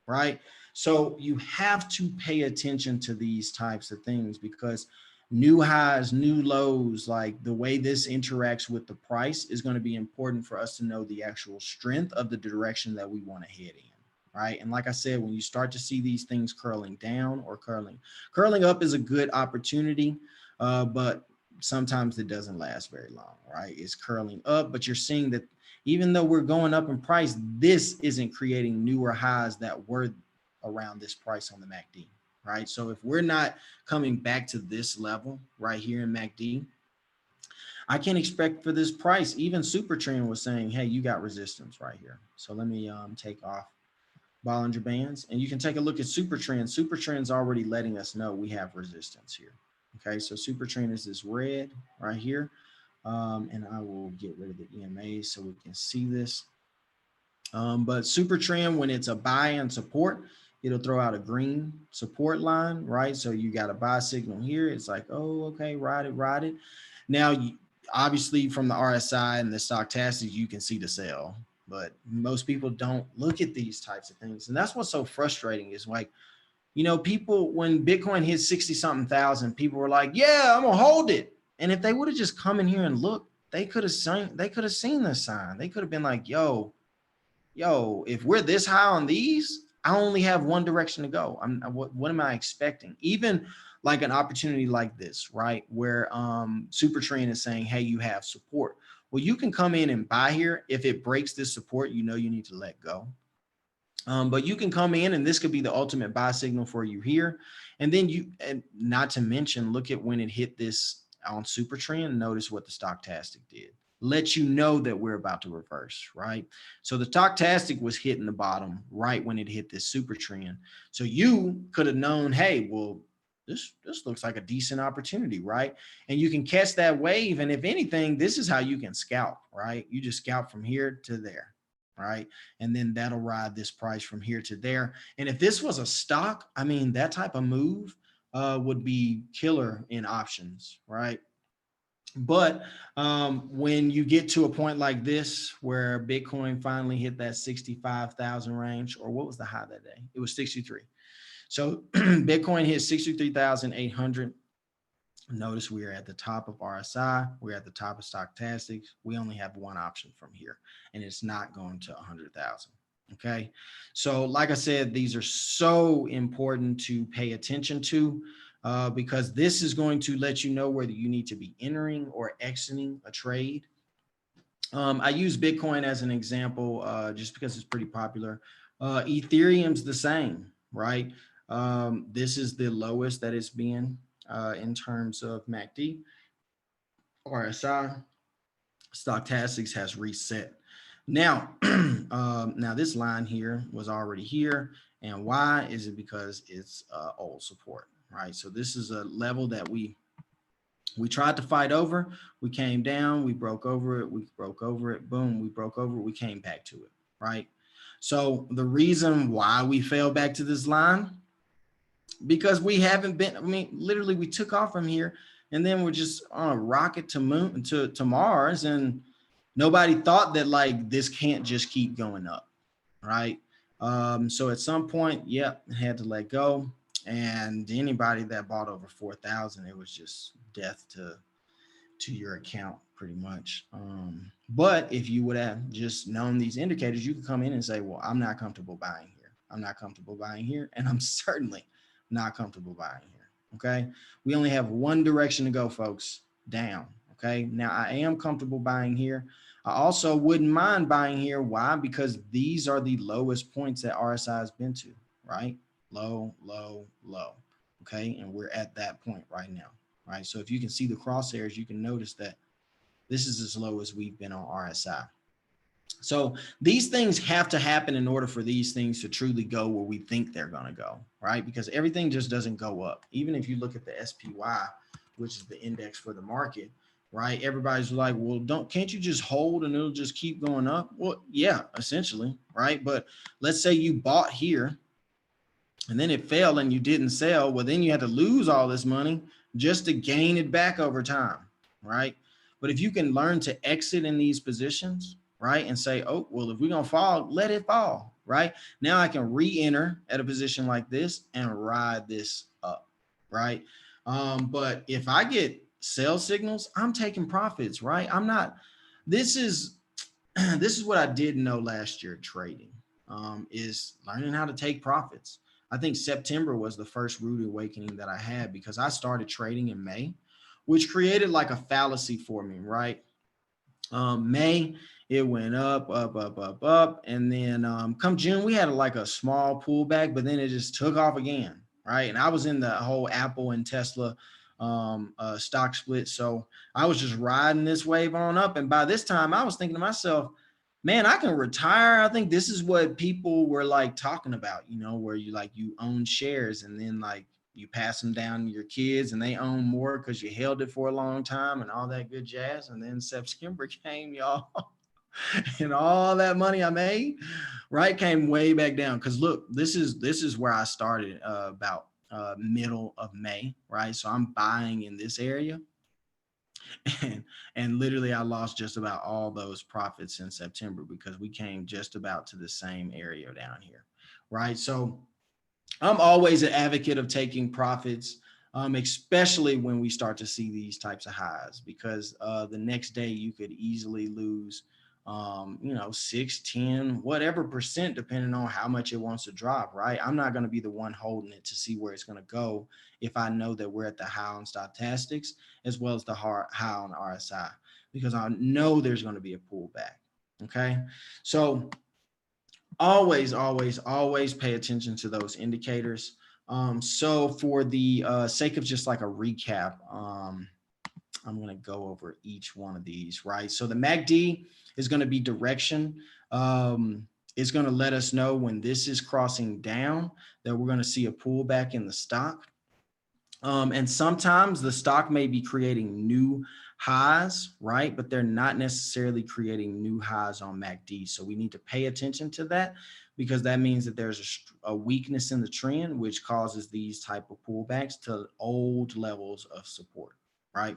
Right? So you have to pay attention to these types of things, because new highs, new lows, like the way this interacts with the price is going to be important for us to know the actual strength of the direction that we want to head in, right? And like I said, when you start to see these things curling down or curling up is a good opportunity, but sometimes it doesn't last very long, right? It's curling up, but you're seeing that even though we're going up in price, this isn't creating newer highs that were around this price on the MACD. Right. So if we're not coming back to this level right here in MACD, I can expect for this price. Even Super Trend was saying, hey, you got resistance right here. So let me take off Bollinger Bands, and you can take a look at Super Trend. Super Trend's already letting us know we have resistance here. Okay, so Super Trend is this red right here. And I will get rid of the EMA so we can see this. But Super Trend, when it's a buy and support, it'll throw out a green support line, right? So you got a buy signal here. It's like, oh, okay, ride it. Now, obviously from the RSI and the Stochastics, you can see the sell, but most people don't look at these types of things. And that's what's so frustrating is like, people, when Bitcoin hit 60 something thousand, people were like, yeah, I'm gonna hold it. And if they would have just come in here and looked, they could have seen the sign. They could have been like, yo, if we're this high on these, I only have one direction to go. What am I expecting? Even like an opportunity like this, right? Where Super Trend is saying, hey, you have support. Well, you can come in and buy here. If it breaks this support, you need to let go. But you can come in, and this could be the ultimate buy signal for you here. And then and not to mention, look at when it hit this on Super Trend. Notice what the Stochastic did. Let you know that we're about to reverse, right? So the Stochastic was hitting the bottom right when it hit this Super Trend. So you could have known, hey, well, this looks like a decent opportunity, right? And you can catch that wave. And if anything, this is how you can scalp, right? You just scalp from here to there, right? And then that'll ride this price from here to there. And if this was a stock, I mean, that type of move would be killer in options, right? But when you get to a point like this, where Bitcoin finally hit that 65,000 range, or what was the high that day? It was 63. So Bitcoin hit 63,800. Notice we are at the top of RSI. We're at the top of Stochastics. We only have one option from here, and it's not going to 100,000. Okay. So, like I said, these are so important to pay attention to because this is going to let you know whether you need to be entering or exiting a trade. I use Bitcoin as an example just because it's pretty popular. Ethereum's the same, right? This is the lowest that it's been in terms of MACD. RSI, Stochastics has reset. Now, now this line here was already here. And why is it? Because it's old support, right? So this is a level that we tried to fight over. We came down, we broke over it, we broke over it, boom, we broke over it, we came back to it, right? So the reason why we fell back to this line, because we haven't been, I mean, literally we took off from here and then we're just on a rocket to Mars, and nobody thought that like this can't just keep going up, right? So at some point, yep, had to let go. And anybody that bought over 4,000, it was just death to your account pretty much. But if you would have just known these indicators, you could come in and say, well, I'm not comfortable buying here. I'm not comfortable buying here. And I'm certainly not comfortable buying here. Okay. We only have one direction to go, folks, down. Okay. Now I am comfortable buying here. I also wouldn't mind buying here. Why? Because these are the lowest points that RSI has been to, right? Low, low, low. Okay. And we're at that point right now. Right. So if you can see the crosshairs, you can notice that this is as low as we've been on RSI. So these things have to happen in order for these things to truly go where we think they're going to go, right? Because everything just doesn't go up. Even if you look at the SPY, which is the index for the market, right? Everybody's like, well, can't you just hold and it'll just keep going up? Well, yeah, essentially, right? But let's say you bought here and then it fell and you didn't sell. Well, then you had to lose all this money just to gain it back over time, right? But if you can learn to exit in these positions, right, and say, oh, well, if we're going to fall, let it fall, right? Now I can re-enter at a position like this and ride this up, right? But if I get sell signals, I'm taking profits, right? I'm not, this is this is what I didn't know last year trading, is learning how to take profits. I think September was the first rude awakening that I had because I started trading in May, which created like a fallacy for me, right? May, it went up, up, up, up, up. And then come June, we had like a small pullback, but then it just took off again, right? And I was in the whole Apple and Tesla stock split. So I was just riding this wave on up. And by this time, I was thinking to myself, man, I can retire. I think this is what people were like talking about, you know, where you own shares and then like you pass them down to your kids and they own more because you held it for a long time and all that good jazz. And then September came, y'all, and all that money I made, right, came way back down. Because look, this is where I started about middle of May, right? So I'm buying in this area. And literally I lost just about all those profits in September because we came just about to the same area down here, right? So I'm always an advocate of taking profits, especially when we start to see these types of highs, because the next day you could easily lose, 6, 10, whatever percent, depending on how much it wants to drop, right? I'm not going to be the one holding it to see where it's going to go if I know that we're at the high on Stochastics as well as the high on RSI, because I know there's going to be a pullback. Okay. So always, always, always pay attention to those indicators. So for the sake of just like a recap, I'm going to go over each one of these, right? So the MACD is going to be direction. It's going to let us know when this is crossing down that we're going to see a pullback in the stock. And sometimes the stock may be creating new highs, right? But they're not necessarily creating new highs on MACD. So we need to pay attention to that because that means that there's a weakness in the trend, which causes these type of pullbacks to old levels of support, right?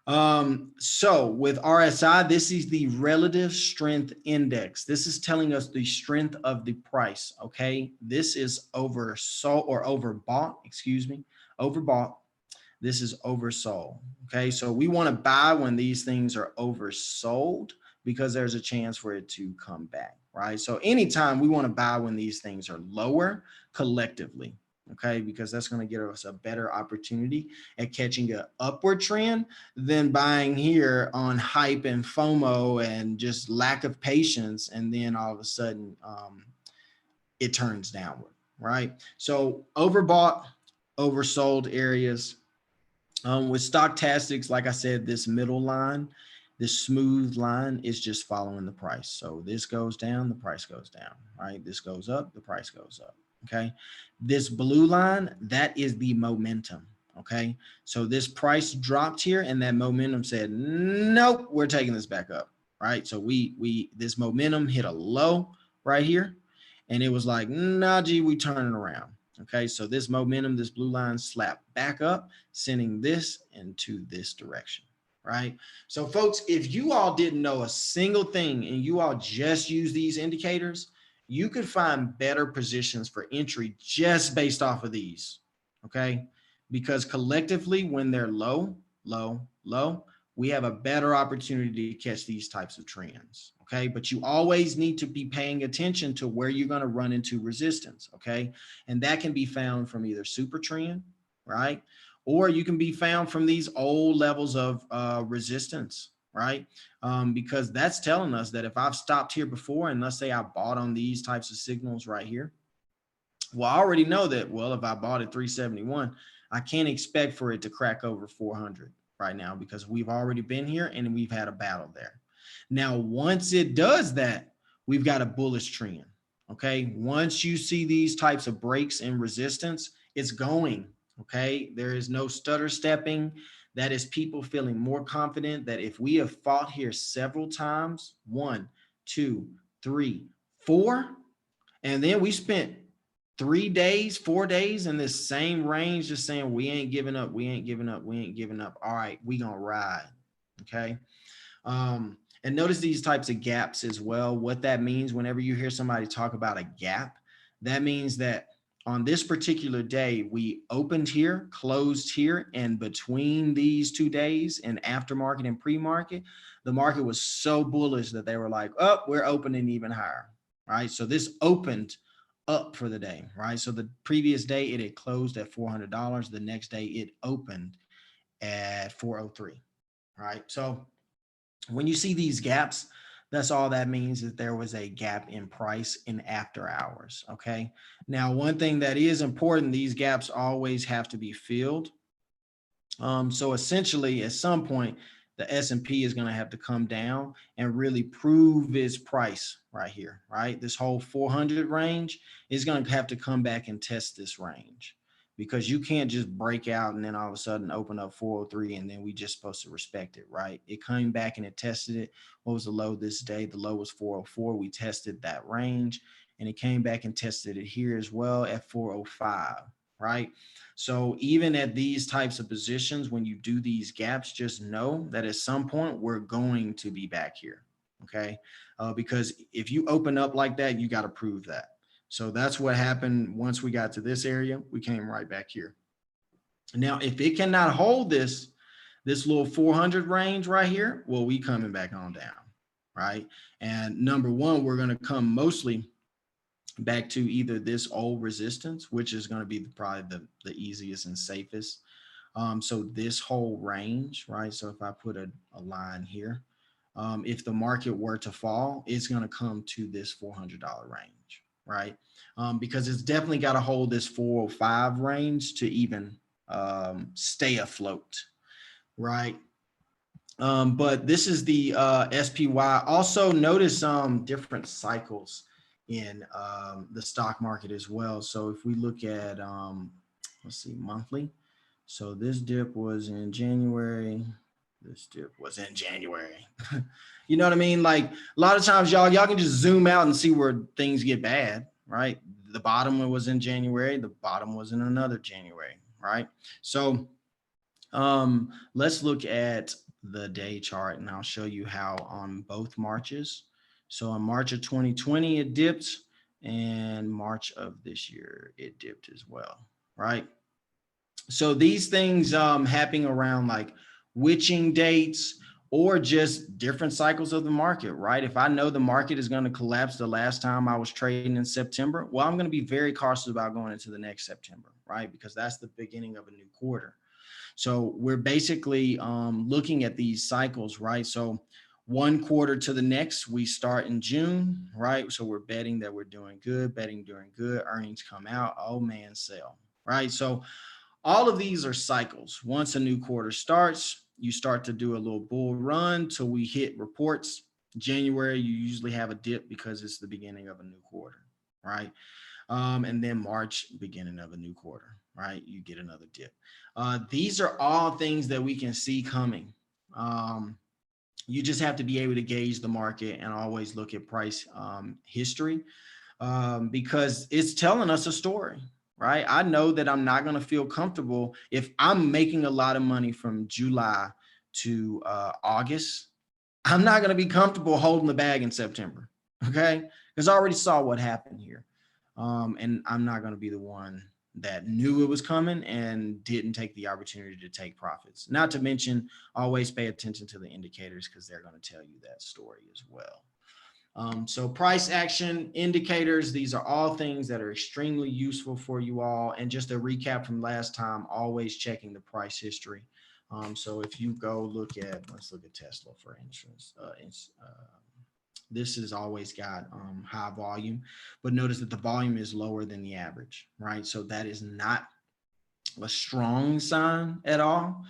So with RSI, this is the relative strength index. This is telling us the strength of the price. Okay. This is oversold or overbought, excuse me, overbought. This is oversold. Okay. So we want to buy when these things are oversold because there's a chance for it to come back. Right. So anytime we want to buy when these things are lower collectively. Okay, because that's going to give us a better opportunity at catching an upward trend than buying here on hype and FOMO and just lack of patience. And then all of a sudden it turns downward, right? So overbought, oversold areas. With stochastics, like I said, this middle line, this smooth line is just following the price. So this goes down, the price goes down, right? This goes up, the price goes up, okay? This blue line, that is the momentum, okay? So this price dropped here and that momentum said, nope, we're taking this back up, right? So this momentum hit a low right here and it was like, nah, gee, we turn it around. Okay, so this momentum, this blue line slapped back up, sending this into this direction, right? So folks, if you all didn't know a single thing and you all just use these indicators, you could find better positions for entry just based off of these, okay? Because collectively, when they're low, low, low, we have a better opportunity to catch these types of trends, okay? But you always need to be paying attention to where you're going to run into resistance, okay? And that can be found from either super trend, right? Or you can be found from these old levels of resistance, right? Because that's telling us that if I've stopped here before and let's say I bought on these types of signals right here, well, I already know that, well, if I bought at 371, I can't expect for it to crack over 400 right now because we've already been here and we've had a battle there. Now, once it does that, we've got a bullish trend. Okay. Once you see these types of breaks and resistance, it's going. Okay. There is no stutter stepping. That is people feeling more confident that if we have fought here several times, 1, 2, 3, 4, and then we spent 3 days, 4 days in this same range, just saying we ain't giving up, we ain't giving up, we ain't giving up. All right, we gonna ride. Okay. And notice these types of gaps as well. What that means whenever you hear somebody talk about a gap, that means that on this particular day, we opened here, closed here, and between these 2 days in aftermarket and pre-market, the market was so bullish that they were like, oh, we're opening even higher, right? So this opened up for the day, right? So the previous day it had closed at $400. The next day it opened at 403, right? So when you see these gaps, that's all that means is there was a gap in price in after hours. Okay. Now, one thing that is important, these gaps always have to be filled. So essentially, at some point, the S&P is going to have to come down and really prove its price right here, right? This whole 400 range is going to have to come back and test this range because you can't just break out and then all of a sudden open up 403 and then we just supposed to respect it, right? It came back and it tested it. What was the low this day? The low was 404. We tested that range and it came back and tested it here as well at 405, right? So even at these types of positions, when you do these gaps, just know that at some point we're going to be back here, okay? Because if you open up like that, you got to prove that. So that's what happened once we got to this area. We came right back here. Now, if it cannot hold this little 400 range right here, well, we coming back on down, right? And number one, we're going to come mostly back to either this old resistance, which is going to be probably the easiest and safest. So this whole range, right? So if I put a line here, if the market were to fall, it's going to come to this $400 range, right? Because it's definitely got to hold this 405 range to even stay afloat, right? But this is the SPY. Also notice different cycles in the stock market as well. So if we look at, let's see, monthly. So this dip was in January. This dip was in January. You know what I mean? Like a lot of times y'all can just zoom out and see where things get bad, right? The bottom was in January. The bottom was in another January, right? So let's look at the day chart, and I'll show you how on both Marches. So in March of 2020, it dipped, and March of this year, it dipped as well, right? So these things happening around like witching dates or just different cycles of the market, right? If I know the market is going to collapse the last time I was trading in September, well, I'm going to be very cautious about going into the next September, right? Because that's the beginning of a new quarter. So we're basically looking at these cycles, right? So one quarter to the next, we start in June, right? So we're betting that we're doing good, betting doing good, earnings come out, oh man, sell, right? So all of these are cycles. Once a new quarter starts, you start to do a little bull run till we hit reports. January, you usually have a dip because it's the beginning of a new quarter, right? And then March, beginning of a new quarter, right? You get another dip. These are all things that we can see coming. You just have to be able to gauge the market and always look at price history because it's telling us a story, right? I know that I'm not going to feel comfortable if I'm making a lot of money from July to August. I'm not going to be comfortable holding the bag in September, okay? Because I already saw what happened here. And I'm not going to be the one that knew it was coming and didn't take the opportunity to take profits. Not to mention, always pay attention to the indicators because they're going to tell you that story as well. So price action indicators, these are all things that are extremely useful for you all. And just a recap from last time, always checking the price history. So if you go look at, let's look at Tesla for instance. This has always got high volume, but notice that the volume is lower than the average, right? So that is not a strong sign at all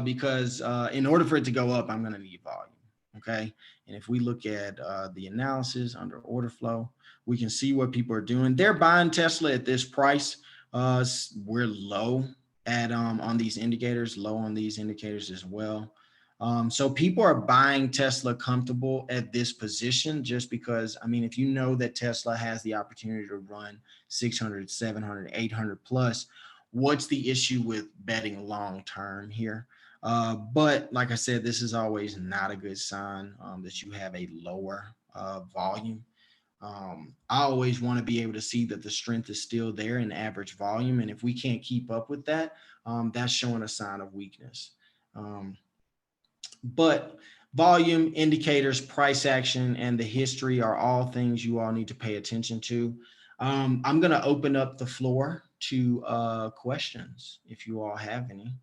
because in order for it to go up, I'm going to need volume. Okay. And if we look at the analysis under order flow, we can see what people are doing. They're buying Tesla at this price. We're low at on these indicators, low on these indicators as well. So people are buying Tesla comfortable at this position just because, I mean, if you know that Tesla has the opportunity to run 600, 700, 800 plus, what's the issue with betting long term here? But like I said, this is always not a good sign that you have a lower volume. I always want to be able to see that the strength is still there in average volume. And if we can't keep up with that, that's showing a sign of weakness. But volume indicators, price action, and the history are all things you all need to pay attention to. I'm going to open up the floor to questions if you all have any.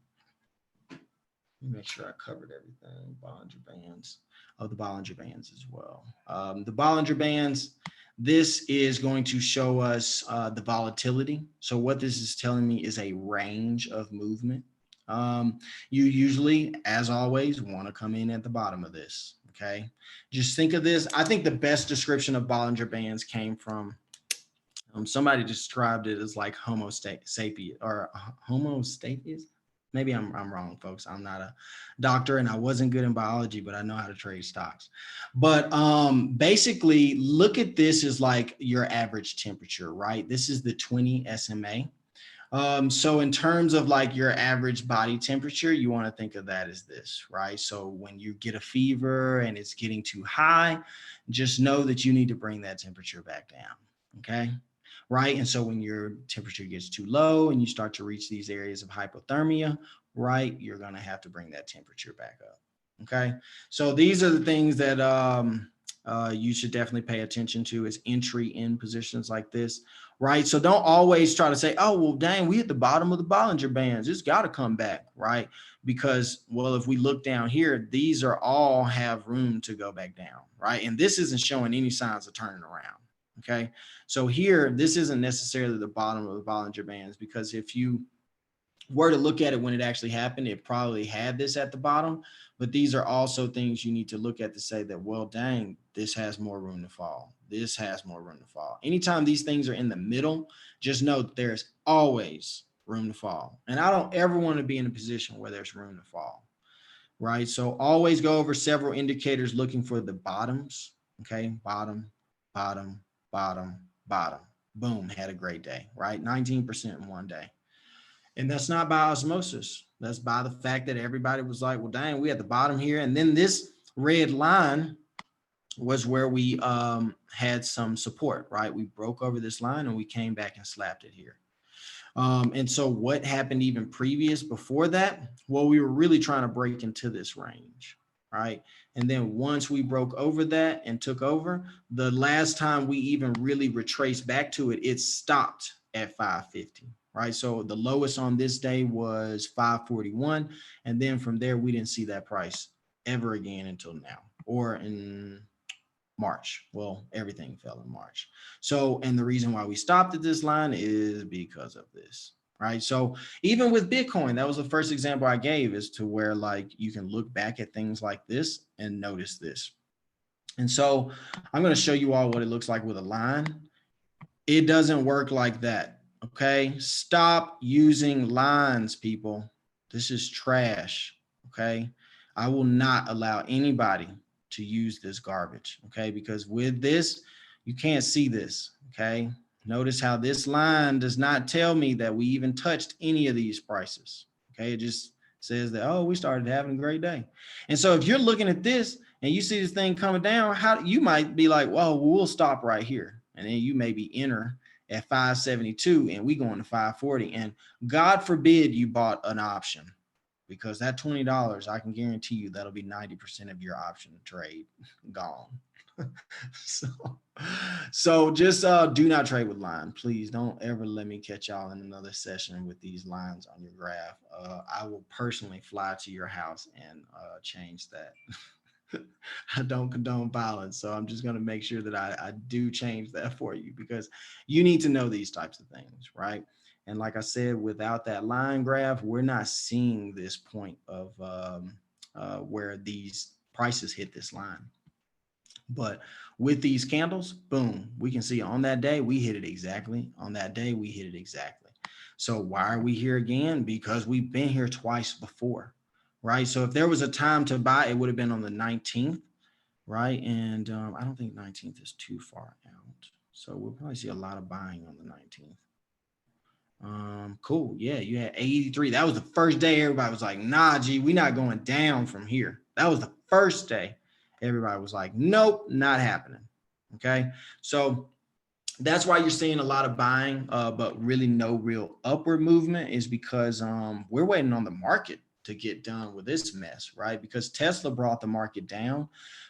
Let me make sure I covered everything. Bollinger Bands. Oh, the Bollinger Bands as well. The Bollinger Bands, this is going to show us the volatility. So what this is telling me is a range of movement. You usually, as always, want to come in at the bottom of this, okay? Just think of this. I think the best description of Bollinger Bands came from somebody described it as like Homo sapien or Homo sapiens. Maybe I'm wrong, folks. I'm not a doctor and I wasn't good in biology, but I know how to trade stocks. But basically, look at this as like your average temperature, right? This is the 20 SMA. So in terms of like your average body temperature, you want to think of that as this, right? So when you get a fever and it's getting too high, just know that you need to bring that temperature back down, okay? Right? And so when your temperature gets too low and you start to reach these areas of hypothermia, right, you're going to have to bring that temperature back up, okay? So these are the things that you should definitely pay attention to is entry in positions like this, right? So don't always try to say, oh, well, dang, we hit the bottom of the Bollinger Bands. It's got to come back, right? Because, well, if we look down here, these are all have room to go back down, right? And this isn't showing any signs of turning around, okay? So here, this isn't necessarily the bottom of the Bollinger Bands because if you were to look at it when it actually happened, it probably had this at the bottom, but these are also things you need to look at to say that, well, dang, this has more room to fall. This has more room to fall. Anytime these things are in the middle, just know that there's always room to fall. And I don't ever want to be in a position where there's room to fall, right? So always go over several indicators looking for the bottoms, okay? Bottom, bottom, bottom, bottom. Boom, had a great day, right? 19% in one day. And that's not by osmosis. Let's buy the fact that everybody was like, well, dang, we at the bottom here. And then this red line was where we had some support, right? We broke over this line and we came back and slapped it here. And so what happened even previous before that? Well, we were really trying to break into this range, right? And then once we broke over that and took over, the last time we even really retraced back to it, it stopped at 550, right? So the lowest on this day was 541. And then from there, we didn't see that price ever again until now, or in March. Well, everything fell in March. So, and the reason why we stopped at this line is because of this, right? So even with Bitcoin, that was the first example I gave, as to where like you can look back at things like this and notice this. And so I'm going to show you all what it looks like with a line. It doesn't work like that. Okay. Stop using lines, people. This is trash. Okay. I will not allow anybody to use this garbage. Okay. Because with this, you can't see this. Okay. Notice how this line does not tell me that we even touched any of these prices. Okay. It just says that, oh, we started having a great day. And so if you're looking at this and you see this thing coming down, how you might be like, well, we'll stop right here. And then you maybe enter at 572 and we going to 540. And God forbid you bought an option, because that $20, I can guarantee you that'll be 90% of your option trade gone. so just do not trade with line. Please don't ever let me catch y'all in another session with these lines on your graph. I will personally fly to your house and change that. I don't condone violence, so I'm just going to make sure that I do change that for you, because you need to know these types of things, right? And like I said, without that line graph, we're not seeing this point of where these prices hit this line. But with these candles, boom, we can see on that day we hit it exactly. On that day we hit it exactly. So why are we here again? Because we've been here twice before, right? So if there was a time to buy, it would have been on the 19th, right? And I don't think 19th is too far out. So we'll probably see a lot of buying on the 19th. Cool. Yeah, you had 83. That was the first day everybody was like, nah, G, we not going down from here. That was the first day everybody was like, nope, not happening. Okay. So that's why you're seeing a lot of buying, but really no real upward movement, is because we're waiting on the market to get done with this mess, right? Because Tesla brought the market down,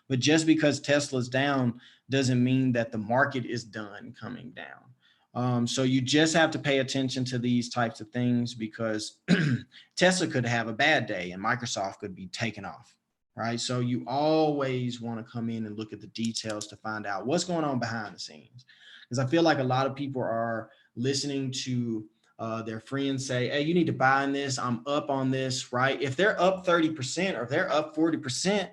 but just because Tesla's down doesn't mean that the market is done coming down. So you just have to pay attention to these types of things, because Tesla could have a bad day and Microsoft could be taken off, right? So you always want to come in and look at the details to find out what's going on behind the scenes. Because I feel like a lot of people are listening to their friends say, hey, you need to buy in this. I'm up on this, right? If they're up 30% or they're up 40%,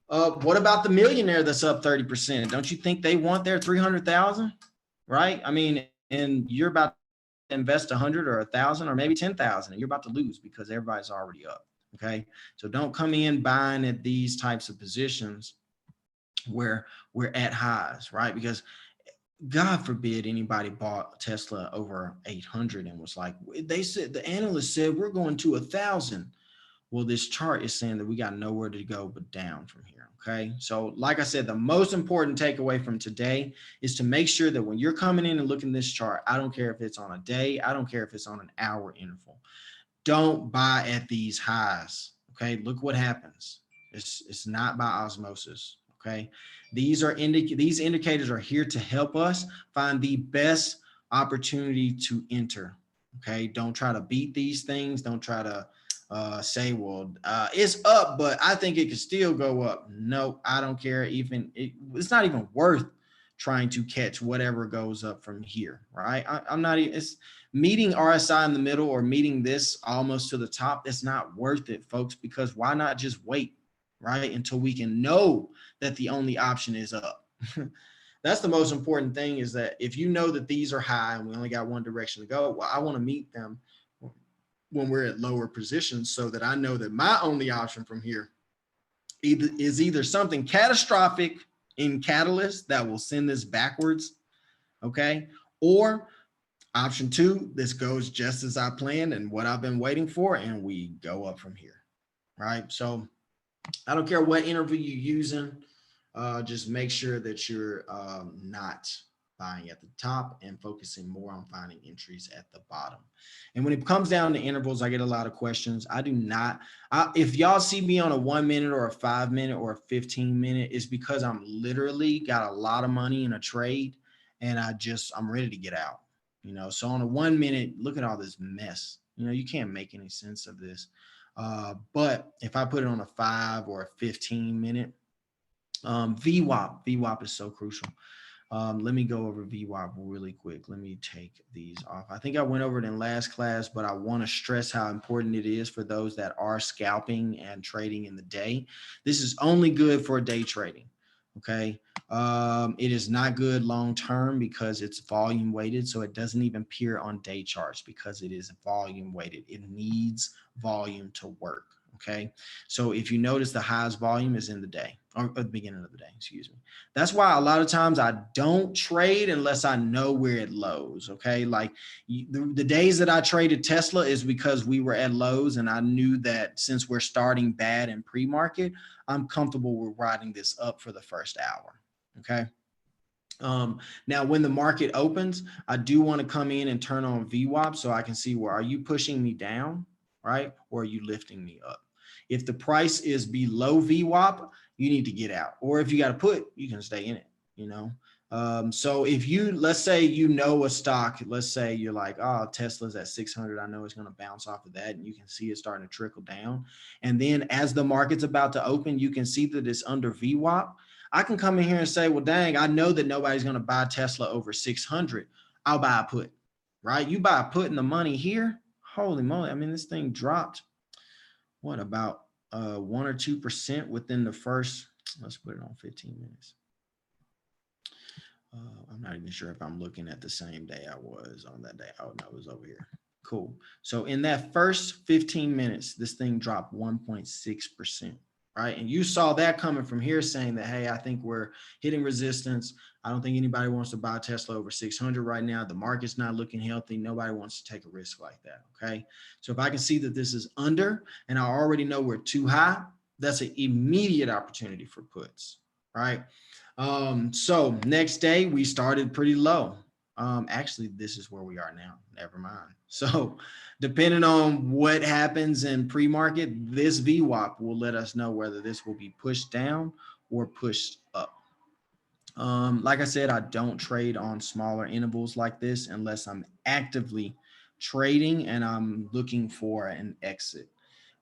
what about the millionaire that's up 30%? Don't you think they want their 300,000, right? I mean, and you're about to invest 100 or 1,000 or maybe 10,000, and you're about to lose because everybody's already up. Okay. So don't come in buying at these types of positions where we're at highs, right? Because God forbid anybody bought Tesla over 800 and was like, they said, the analyst said we're going to 1,000. Well, this chart is saying that we got nowhere to go but down from here. Okay. So like I said, the most important takeaway from today is to make sure that when you're coming in and looking at this chart, I don't care if it's on a day, I don't care if it's on an hour interval, don't buy at these highs. Okay. Look what happens. It's not by osmosis. Okay. These indicators are here to help us find the best opportunity to enter. Okay. Don't try to beat these things. Don't try to say, well, it's up, but I think it could still go up. No, I don't care. It's not even worth trying to catch whatever goes up from here, right? I'm not, it's meeting RSI in the middle or meeting this almost to the top. That's not worth it, folks, because why not just wait, right? Until we can know that the only option is up. That's the most important thing, is that if you know that these are high and we only got one direction to go, well, I want to meet them when we're at lower positions, so that I know that my only option from here is either something catastrophic in catalyst that will send this backwards, okay, or Option two, this goes just as I planned and what I've been waiting for, and we go up from here, right? So I don't care what interval you're using. Just make sure that you're not buying at the top and focusing more on finding entries at the bottom. And when it comes down to intervals, I get a lot of questions. I do not. If y'all see me on a 1 minute or a 5 minute or a 15 minute, it's because I'm literally got a lot of money in a trade and I'm ready to get out. So on a 1 minute, look at all this mess. You can't make any sense of this. But if I put it on a 5 or a 15 minute, VWAP is so crucial. Let me go over VWAP really quick. Let me take these off. I think I went over it in last class, but I want to stress how important it is for those that are scalping and trading in the day. This is only good for day trading. Okay. It is not good long term because it's volume weighted. So it doesn't even appear on day charts because it is volume weighted. It needs volume to work. Okay. So if you notice, the highest volume is in the day or at the beginning of the day, excuse me. That's why a lot of times I don't trade unless I know we're at lows. Okay. Like the days that I traded Tesla is because we were at lows and I knew that since we're starting bad in pre-market, I'm comfortable with riding this up for the first hour. Okay. Now, when the market opens, I do want to come in and turn on VWAP so I can see where are you pushing me down, right? Or are you lifting me up? If the price is below VWAP, you need to get out. Or if you got to put, you can stay in it, So if let's say a stock, let's say you're like, oh, Tesla's at 600. I know it's going to bounce off of that. And you can see it starting to trickle down. And then as the market's about to open, you can see that it's under VWAP. I can come in here and say, well, dang, I know that nobody's going to buy Tesla over 600. I'll buy a put, right? You buy a put in the money here. Holy moly. I mean, this thing dropped, what, about 1 or 2% within the first, let's put it on 15 minutes. I'm not even sure if I'm looking at the same day I was on that day. Oh, no, it was over here. Cool. So in that first 15 minutes, this thing dropped 1.6%. Right. And you saw that coming from here saying that, hey, I think we're hitting resistance. I don't think anybody wants to buy Tesla over 600 right now. The market's not looking healthy. Nobody wants to take a risk like that. Okay. So if I can see that this is under and I already know we're too high, that's an immediate opportunity for puts. Right. So next day we started pretty low. Actually, this is where we are now. Never mind. So depending on what happens in pre-market, this VWAP will let us know whether this will be pushed down or pushed up. Like I said, I don't trade on smaller intervals like this unless I'm actively trading and I'm looking for an exit,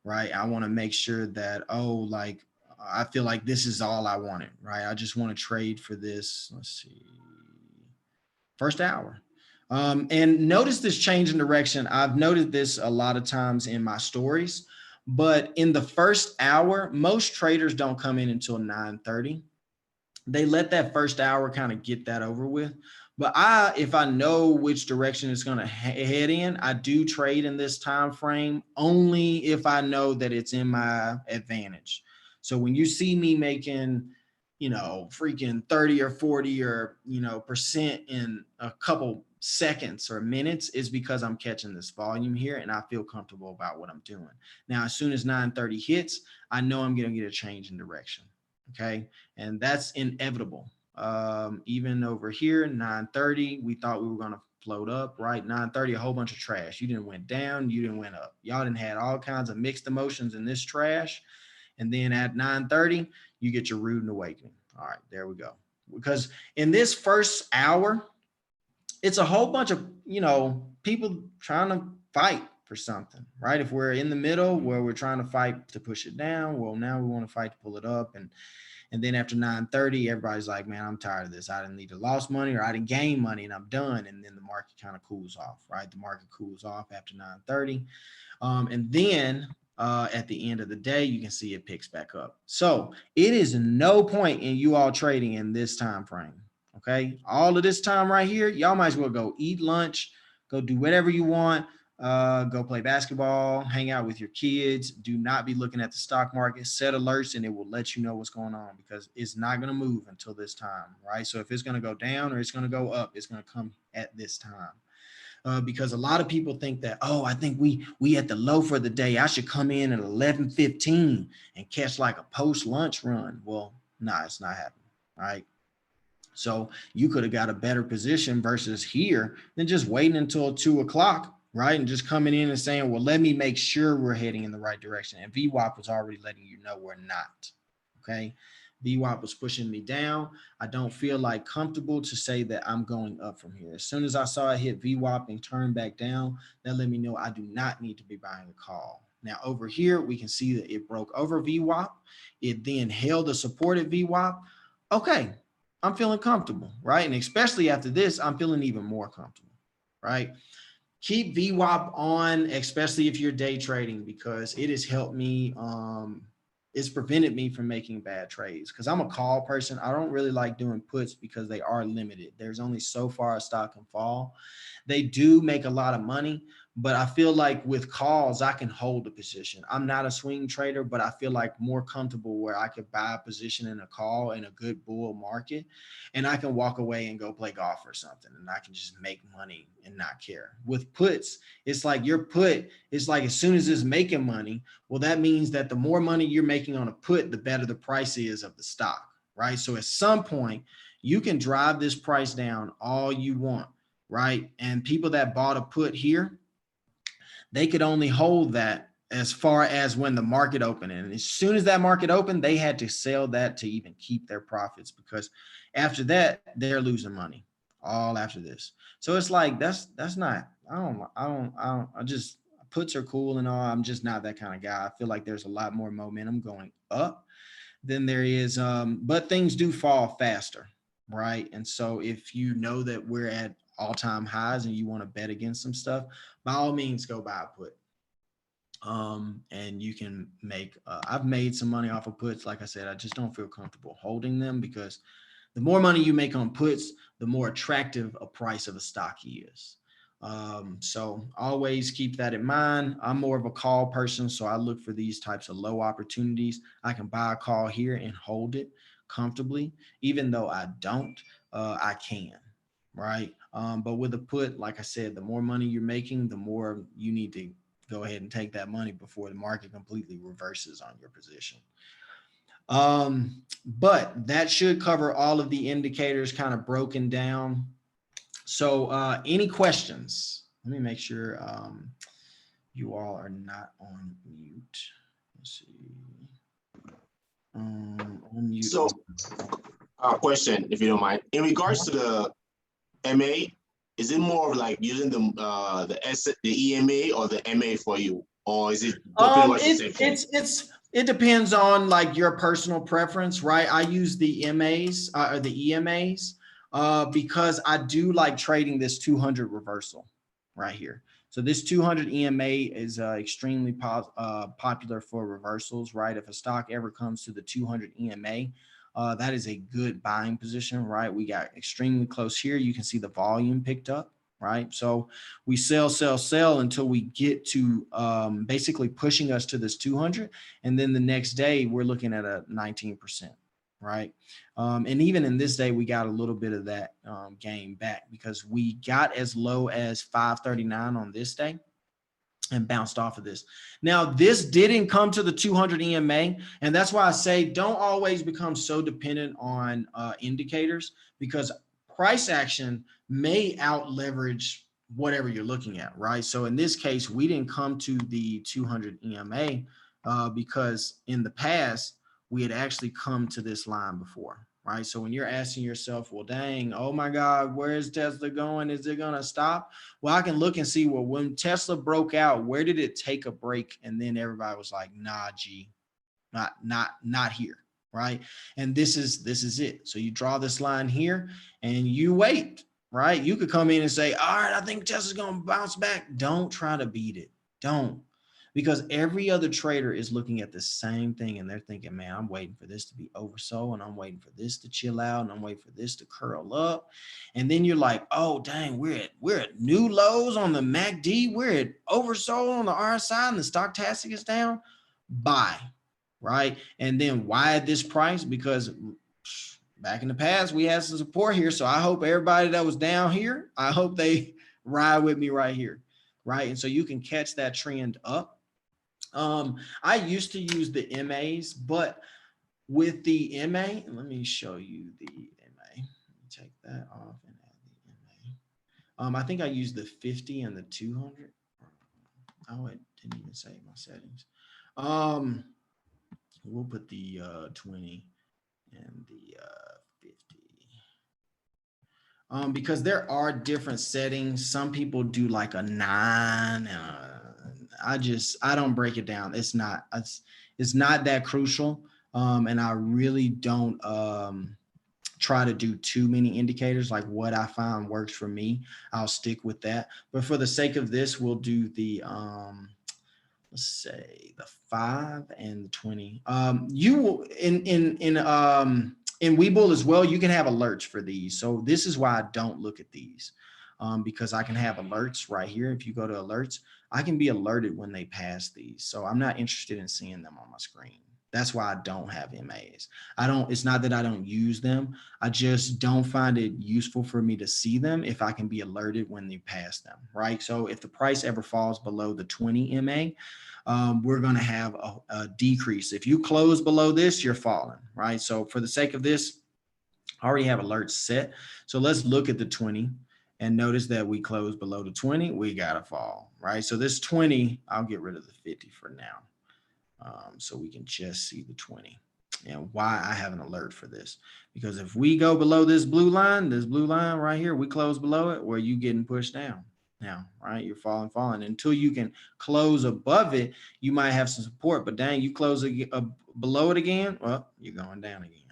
right? I want to make sure that, I feel like this is all I wanted, right? I just want to trade for this. Let's see. First hour. And notice this change in direction. I've noted this a lot of times in my stories, but in the first hour, most traders don't come in until 9:30. They let that first hour kind of get that over with. But if I know which direction it's going to head in, I do trade in this time frame only if I know that it's in my advantage. So when you see me making, freaking 30 or 40 or, percent in a couple seconds or minutes, is because I'm catching this volume here and I feel comfortable about what I'm doing. Now, as soon as 9:30 hits, I know I'm going to get a change in direction. Okay. And that's inevitable. Even over here, 9:30, we thought we were going to float up, right? 9:30, a whole bunch of trash. You didn't went down, you didn't went up. Y'all didn't had all kinds of mixed emotions in this trash. And then at 9:30, you get your rude awakening. All right, there we go. Because in this first hour, it's a whole bunch of, people trying to fight for something, right? If we're in the middle where we're trying to fight to push it down, well, now we want to fight to pull it up. And then after 9:30, everybody's like, man, I'm tired of this. I didn't either lost money or I didn't gain money and I'm done. And then the market kind of cools off, right? The market cools off after 9:30. And then at the end of the day, you can see it picks back up. So it is no point in you all trading in this time frame. Okay. All of this time right here, y'all might as well go eat lunch, go do whatever you want. Go play basketball, hang out with your kids. Do not be looking at the stock market. Set alerts and it will let you know what's going on because it's not going to move until this time, right? So if it's going to go down or it's going to go up, it's going to come at this time. because a lot of people think that, oh, I think we at the low for the day. I should come in at 11:15 and catch like a post lunch run. Well, nah, it's not happening. All right. So you could have got a better position versus here than just waiting until 2 o'clock, right? And just coming in and saying, well, let me make sure we're heading in the right direction. And VWAP was already letting you know we're not. Okay. VWAP was pushing me down. I don't feel like comfortable to say that I'm going up from here. As soon as I saw it hit VWAP and turn back down, that let me know I do not need to be buying a call. Now over here, we can see that it broke over VWAP. It then held a supported VWAP. Okay, I'm feeling comfortable, right? And especially after this, I'm feeling even more comfortable, right? Keep VWAP on, especially if you're day trading, because it has helped me. It's prevented me from making bad trades because I'm a call person. I don't really like doing puts because they are limited. There's only so far a stock can fall. They do make a lot of money, but I feel like with calls, I can hold a position. I'm not a swing trader, but I feel like more comfortable where I could buy a position in a call in a good bull market, and I can walk away and go play golf or something, and I can just make money and not care. With puts, it's like your put, it's like as soon as it's making money, well, that means that the more money you're making on a put, the better the price is of the stock, right? So at some point, you can drive this price down all you want, right? And people that bought a put here, they could only hold that as far as when the market opened. And as soon as that market opened, they had to sell that to even keep their profits, because after that, they're losing money all after this. So it's like, that's not, I just, puts are cool and all. I'm just not that kind of guy. I feel like there's a lot more momentum going up than there is, but things do fall faster, right? And so if you know that we're at all-time highs and you want to bet against some stuff, by all means go buy a put. And you can make, I've made some money off of puts. Like I said, I just don't feel comfortable holding them because the more money you make on puts, the more attractive a price of a stock is. So always keep that in mind. I'm more of a call person, so I look for these types of low opportunities. I can buy a call here and hold it comfortably. Even though I don't, I can, right? But with a put, like I said, the more money you're making, the more you need to go ahead and take that money before the market completely reverses on your position. But that should cover all of the indicators kind of broken down. So any questions? Let me make sure you all are not on mute. Let's see. On mute. So question, if you don't mind, in regards to the MA, is it more of like using the EMA or the MA for you, or is it? It depends on like your personal preference, right? I use the MAs or the EMAs because I do like trading this 200 reversal right here. So this 200 EMA is extremely popular for reversals, right? If a stock ever comes to the 200 EMA, that is a good buying position, right? We got extremely close here. You can see the volume picked up, right? So we sell until we get to basically pushing us to this 200. And then the next day we're looking at a 19%, right? And even in this day, we got a little bit of that gain back because we got as low as 539 on this day and bounced off of this. Now, this didn't come to the 200 EMA, and that's why I say don't always become so dependent on indicators, because price action may out leverage whatever you're looking at, right? So in this case, we didn't come to the 200 EMA because in the past, we had actually come to this line before, right? So when you're asking yourself, well, dang, oh my God, where is Tesla going? Is it going to stop? Well, I can look and see, well, when Tesla broke out, where did it take a break? And then everybody was like, nah, G, not here, right? And this is it. So you draw this line here and you wait, right? You could come in and say, all right, I think Tesla's going to bounce back. Don't try to beat it. Don't. Because every other trader is looking at the same thing and they're thinking, man, I'm waiting for this to be oversold and I'm waiting for this to chill out and I'm waiting for this to curl up. And then you're like, oh, dang, we're at new lows on the MACD. We're at oversold on the RSI and the stochastic is down. Buy, right? And then why at this price? Because back in the past, we had some support here. So I hope everybody that was down here, I hope they ride with me right here, right? And so you can catch that trend up. I used to use the MAs, but with the MA, let me show you the MA. Let me take that off and add the MA. I think I used the 50 and the 200. Oh, it didn't even save my settings. We'll put the 20 and the 50. Because there are different settings. Some people do like a 9. I don't break it down. It's not that crucial. And I really don't try to do too many indicators. Like what I find works for me, I'll stick with that. But for the sake of this, we'll do the let's say the 5 and the 20. You will in Webull as well, you can have alerts for these. So this is why I don't look at these, because I can have alerts right here. If you go to alerts, I can be alerted when they pass these. So I'm not interested in seeing them on my screen. That's why I don't have MAs. It's not that I don't use them. I just don't find it useful for me to see them if I can be alerted when they pass them, right? So if the price ever falls below the 20 MA, we're going to have a decrease. If you close below this, you're falling, right? So for the sake of this, I already have alerts set. So let's look at the 20 and notice that we close below the 20, we got to fall, right? So this 20, I'll get rid of the 50 for now. So we can just see the 20. And why I have an alert for this, because if we go below this blue line right here, we close below it, where you getting pushed down now, right? You're falling until you can close above it. You might have some support, but dang, you close below it again, well, you're going down again,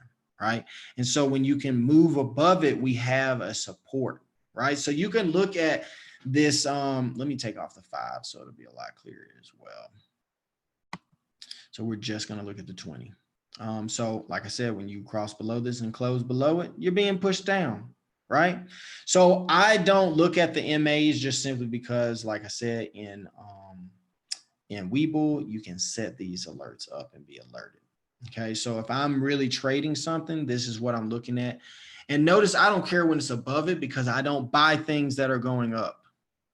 right? And so when you can move above it, we have a support, right? So you can look at this. Let me take off the 5 so it'll be a lot clearer as well. So we're just going to look at the 20. So like I said, when you cross below this and close below it, you're being pushed down, right? So I don't look at the MAs just simply because, like I said, in Webull, you can set these alerts up and be alerted. Okay, so if I'm really trading something, this is what I'm looking at. And notice I don't care when it's above it, because I don't buy things that are going up.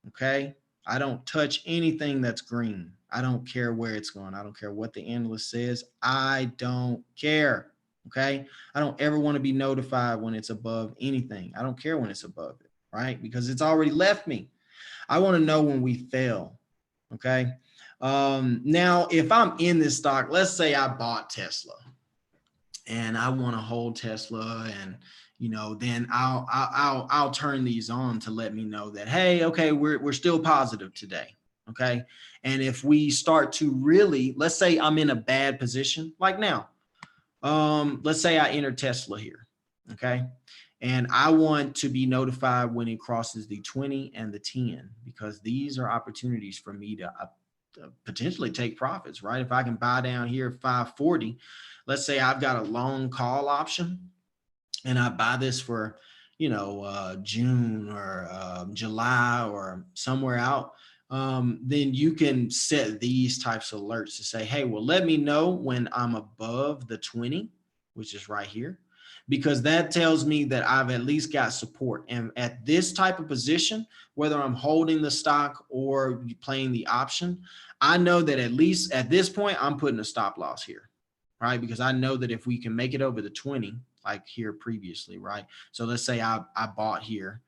Okay, I don't touch anything that's green. I don't care where it's going. I don't care what the analyst says. I don't care. Okay. I don't ever want to be notified when it's above anything. I don't care when it's above it, right? Because it's already left me. I want to know when we fail. Okay. Now, if I'm in this stock, let's say I bought Tesla and I want to hold Tesla, and then I'll turn these on to let me know that, hey, okay, we're still positive today. Okay. And if we start to really, let's say I'm in a bad position, like now, let's say I enter Tesla here. Okay. And I want to be notified when it crosses the 20 and the 10, because these are opportunities for me to potentially take profits, right? If I can buy down here at 540, let's say I've got a long call option and I buy this for, June or July or somewhere out, then you can set these types of alerts to say, hey, well, let me know when I'm above the 20, which is right here, because that tells me that I've at least got support. And at this type of position, whether I'm holding the stock or playing the option, I know that at least at this point, I'm putting a stop loss here, right? Because I know that if we can make it over the 20, like here previously, right? So let's say I bought here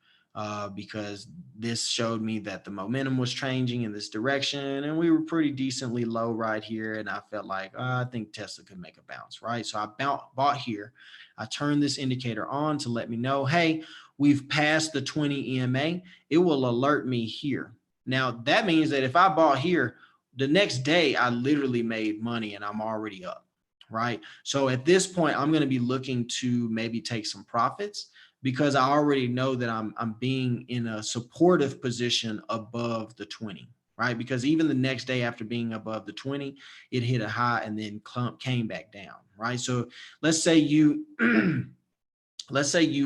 because this showed me that the momentum was changing in this direction, and we were pretty decently low right here. And I felt like, I think Tesla could make a bounce, right? So I bought here. I turned this indicator on to let me know, hey, we've passed the 20 EMA. It will alert me here. Now, that means that if I bought here, the next day I literally made money and I'm already up, right? So at this point, I'm going to be looking to maybe take some profits, because I already know that I'm being in a supportive position above the 20, right? Because even the next day after being above the 20, it hit a high and then came back down, right? So let's say you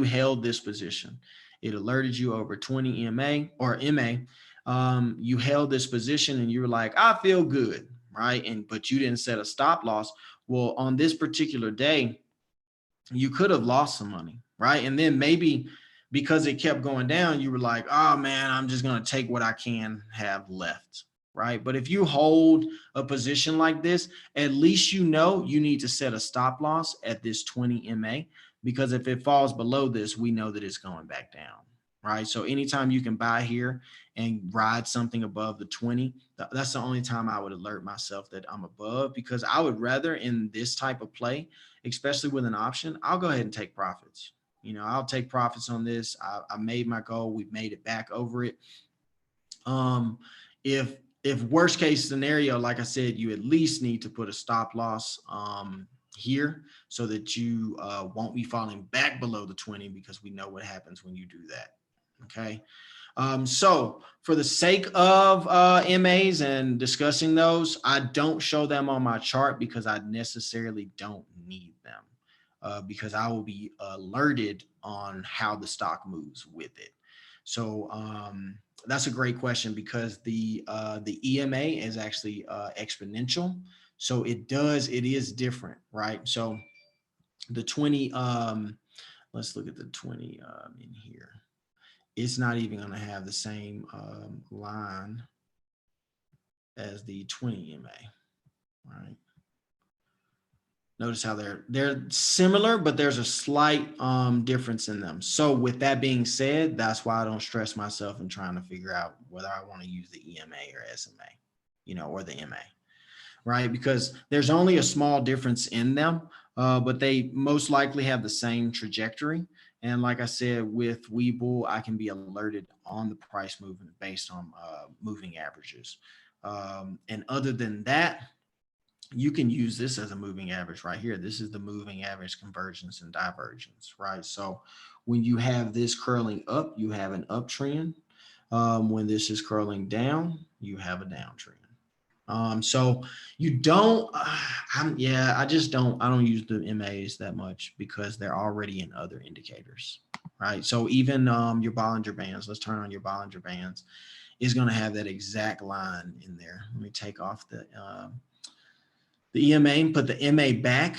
held this position. It alerted you over 20 EMA or MA. You held this position and you were like, I feel good, right? But you didn't set a stop loss. Well, on this particular day, you could have lost some money, right? And then maybe because it kept going down, you were like, oh man, I'm just going to take what I can have left. Right. But if you hold a position like this, at least you know you need to set a stop loss at this 20 MA, because if it falls below this, we know that it's going back down. Right. So anytime you can buy here and ride something above the 20, that's the only time I would alert myself that I'm above, because I would rather in this type of play, especially with an option, I'll go ahead and take profits. I'll take profits on this. I made my goal. We've made it back over it. Um, if worst case scenario, like I said, you at least need to put a stop loss here so that you won't be falling back below the 20, because we know what happens when you do that. Okay. So for the sake of MAs and discussing those, I don't show them on my chart because I necessarily don't need them. Because I will be alerted on how the stock moves with it. So that's a great question, because the EMA is actually exponential. So it is different, right? So the 20, let's look at the 20 in here. It's not even going to have the same line as the 20 MA, right? Notice how they're similar, but there's a slight difference in them. So with that being said, that's why I don't stress myself in trying to figure out whether I want to use the EMA or SMA, or the MA, right? Because there's only a small difference in them, but they most likely have the same trajectory. And like I said, with Webull, I can be alerted on the price movement based on moving averages. And other than that, you can use this as a moving average right here. This is the moving average convergence and divergence, right? So when you have this curling up, you have an uptrend. When this is curling down, you have a downtrend. So you don't, I don't use the MAs that much because they're already in other indicators, right? So even your Bollinger Bands, let's turn on your Bollinger Bands, is going to have that exact line in there. Let me take off the EMA and put the MA back,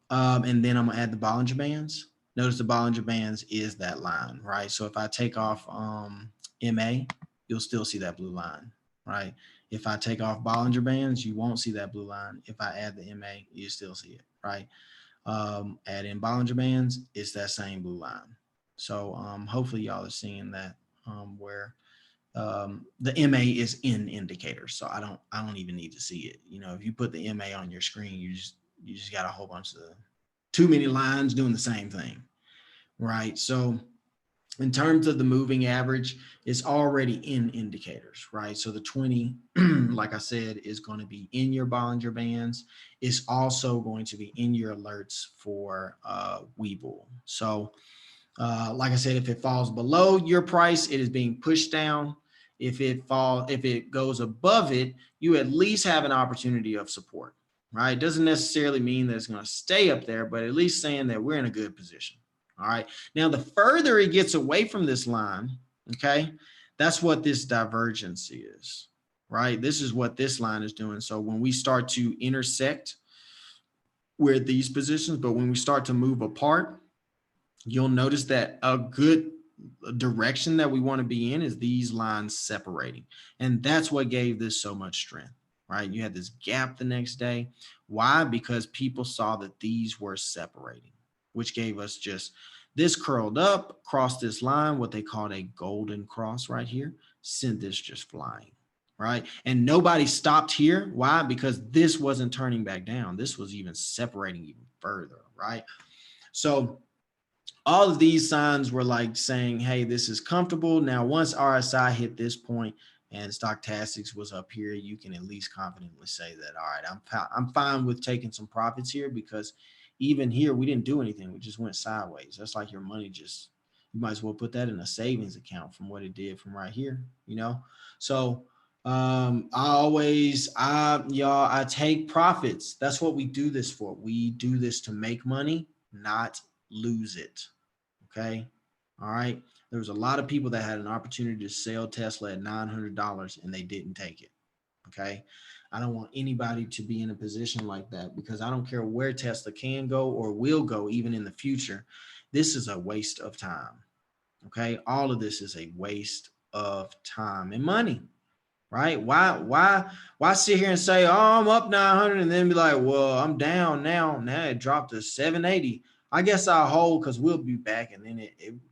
and then I'm going to add the Bollinger Bands. Notice the Bollinger Bands is that line, right? So if I take off MA, you'll still see that blue line, right? If I take off Bollinger Bands, you won't see that blue line. If I add the MA, you still see it, right? Add in Bollinger Bands, it's that same blue line. So hopefully y'all are seeing that where the MA is in indicators. So I don't even need to see it. If you put the MA on your screen, you just got a whole bunch of too many lines doing the same thing, right? So in terms of the moving average, it's already in indicators, right? So the 20, like I said, is going to be in your Bollinger Bands. It's also going to be in your alerts for Webull. So like I said, if it falls below your price, it is being pushed down. If it goes above it, you at least have an opportunity of support, right? It doesn't necessarily mean that it's going to stay up there, but at least saying that we're in a good position. All right. Now, the further it gets away from this line, okay, that's what this divergence is, right? This is what this line is doing. So when we start to intersect, we're at these positions, but when we start to move apart, you'll notice that a good direction that we want to be in is these lines separating. And that's what gave this so much strength, right? You had this gap the next day. Why? Because people saw that these were separating, which gave us just this curled up, crossed this line, what they called a golden cross right here, sent this just flying, right? And nobody stopped here. Why? Because this wasn't turning back down. This was even separating even further, right? So all of these signs were like saying, hey, this is comfortable. Now, once RSI hit this point and stochastics was up here, you can at least confidently say that, all right, I'm fine with taking some profits here, because even here, we didn't do anything. We just went sideways. That's like your money just, you might as well put that in a savings account from what it did from right here, So I take profits. That's what we do this for. We do this to make money, not lose it. Okay. All right. There was a lot of people that had an opportunity to sell Tesla at $900 and they didn't take it. Okay. I don't want anybody to be in a position like that, because I don't care where Tesla can go or will go, even in the future. This is a waste of time. Okay. All of this is a waste of time and money, right? Why sit here and say, oh, I'm up 900 and then be like, well, I'm down now. Now it dropped to 780. I guess I'll hold because we'll be back. And then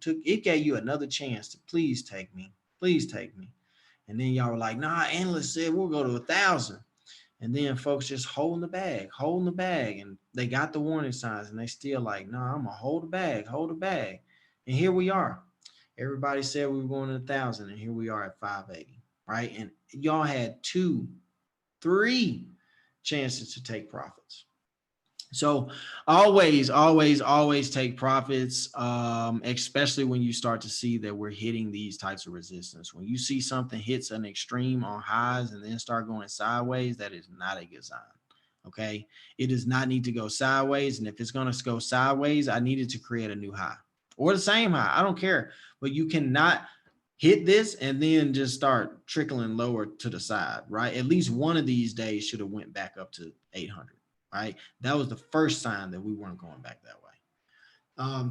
it gave you another chance to please take me. Please take me. And then y'all were like, nah, analyst said we'll go to 1,000. And then folks just holding the bag, and they got the warning signs, and they still like, nah, I'm gonna hold the bag. And here we are. Everybody said we were going to 1,000, and here we are at 580, right? And y'all had 2, 3 chances to take profits. So always take profits, especially when you start to see that we're hitting these types of resistance. When you see something hits an extreme on highs and then start going sideways, that is not a good sign. Okay. It does not need to go sideways. And if it's going to go sideways, I needed to create a new high or the same high. I don't care, but you cannot hit this and then just start trickling lower to the side, right? At least one of these days should have went back up to 800. Right. That was the first sign that we weren't going back that way.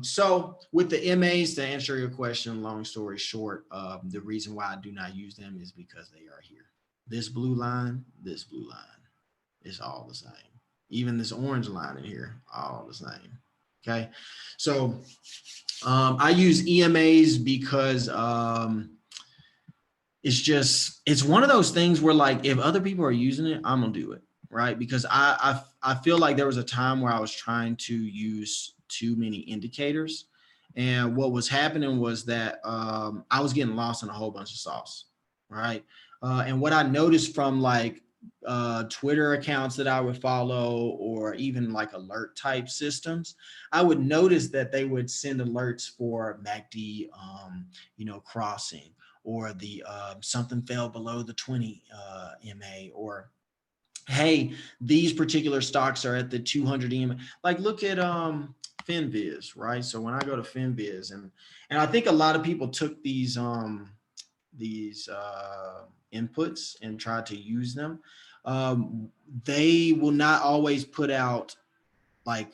So with the MAs, to answer your question, long story short, the reason why I do not use them is because they are here. This blue line is all the same. Even this orange line in here, all the same. Okay. So I use EMAs because it's one of those things where, like, if other people are using it, I'm gonna do it, right? Because I feel like there was a time where I was trying to use too many indicators, and what was happening was that I was getting lost in a whole bunch of sauce, right? And what I noticed from like Twitter accounts that I would follow, or even like alert type systems, I would notice that they would send alerts for MACD, crossing, or the something fell below the 20 MA, or hey, these particular stocks are at the 200 EMA. Like look at Finviz, right? So when I go to Finviz, and I think a lot of people took these inputs and tried to use them. They will not always put out like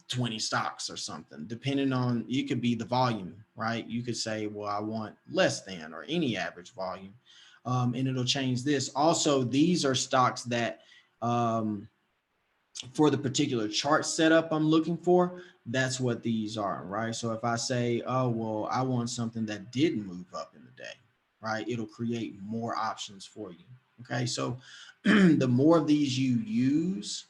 20 stocks or something, depending on, you could be the volume, right? You could say, well, I want less than or any average volume, and it'll change this. Also, these are stocks that for the particular chart setup I'm looking for, that's what these are, right? So if I say, oh, well, I want something that didn't move up in the day, right? It'll create more options for you. Okay, so the more of these you use,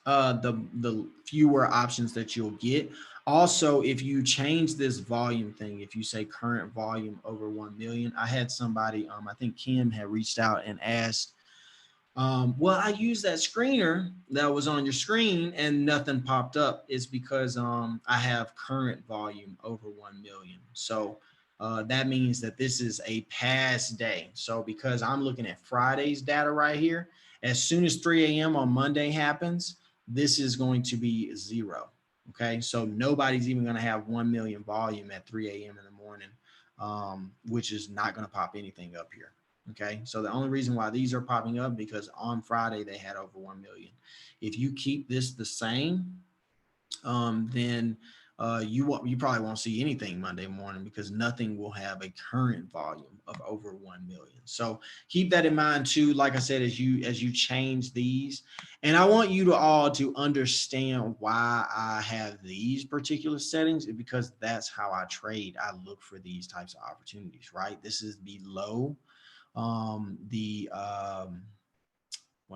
the fewer options that you'll get. Also, if you change this volume thing, if you say current volume over 1 million, I had somebody, I think Kim had reached out and asked, well, I used that screener that was on your screen and nothing popped up. It's because I have current volume over 1 million. So that means that this is a past day. So because I'm looking at Friday's data right here, as soon as 3 a.m. on Monday happens, this is going to be 0. Okay, so nobody's even going to have 1 million volume at 3 a.m. in the morning, which is not going to pop anything up here. Okay, so the only reason why these are popping up because on Friday they had over 1 million. If you keep this the same, then you probably won't see anything Monday morning because nothing will have a current volume of over 1 million. So keep that in mind too. Like I said, as you change these, and I want you to all to understand why I have these particular settings, because that's how I trade. I look for these types of opportunities, right? This is below what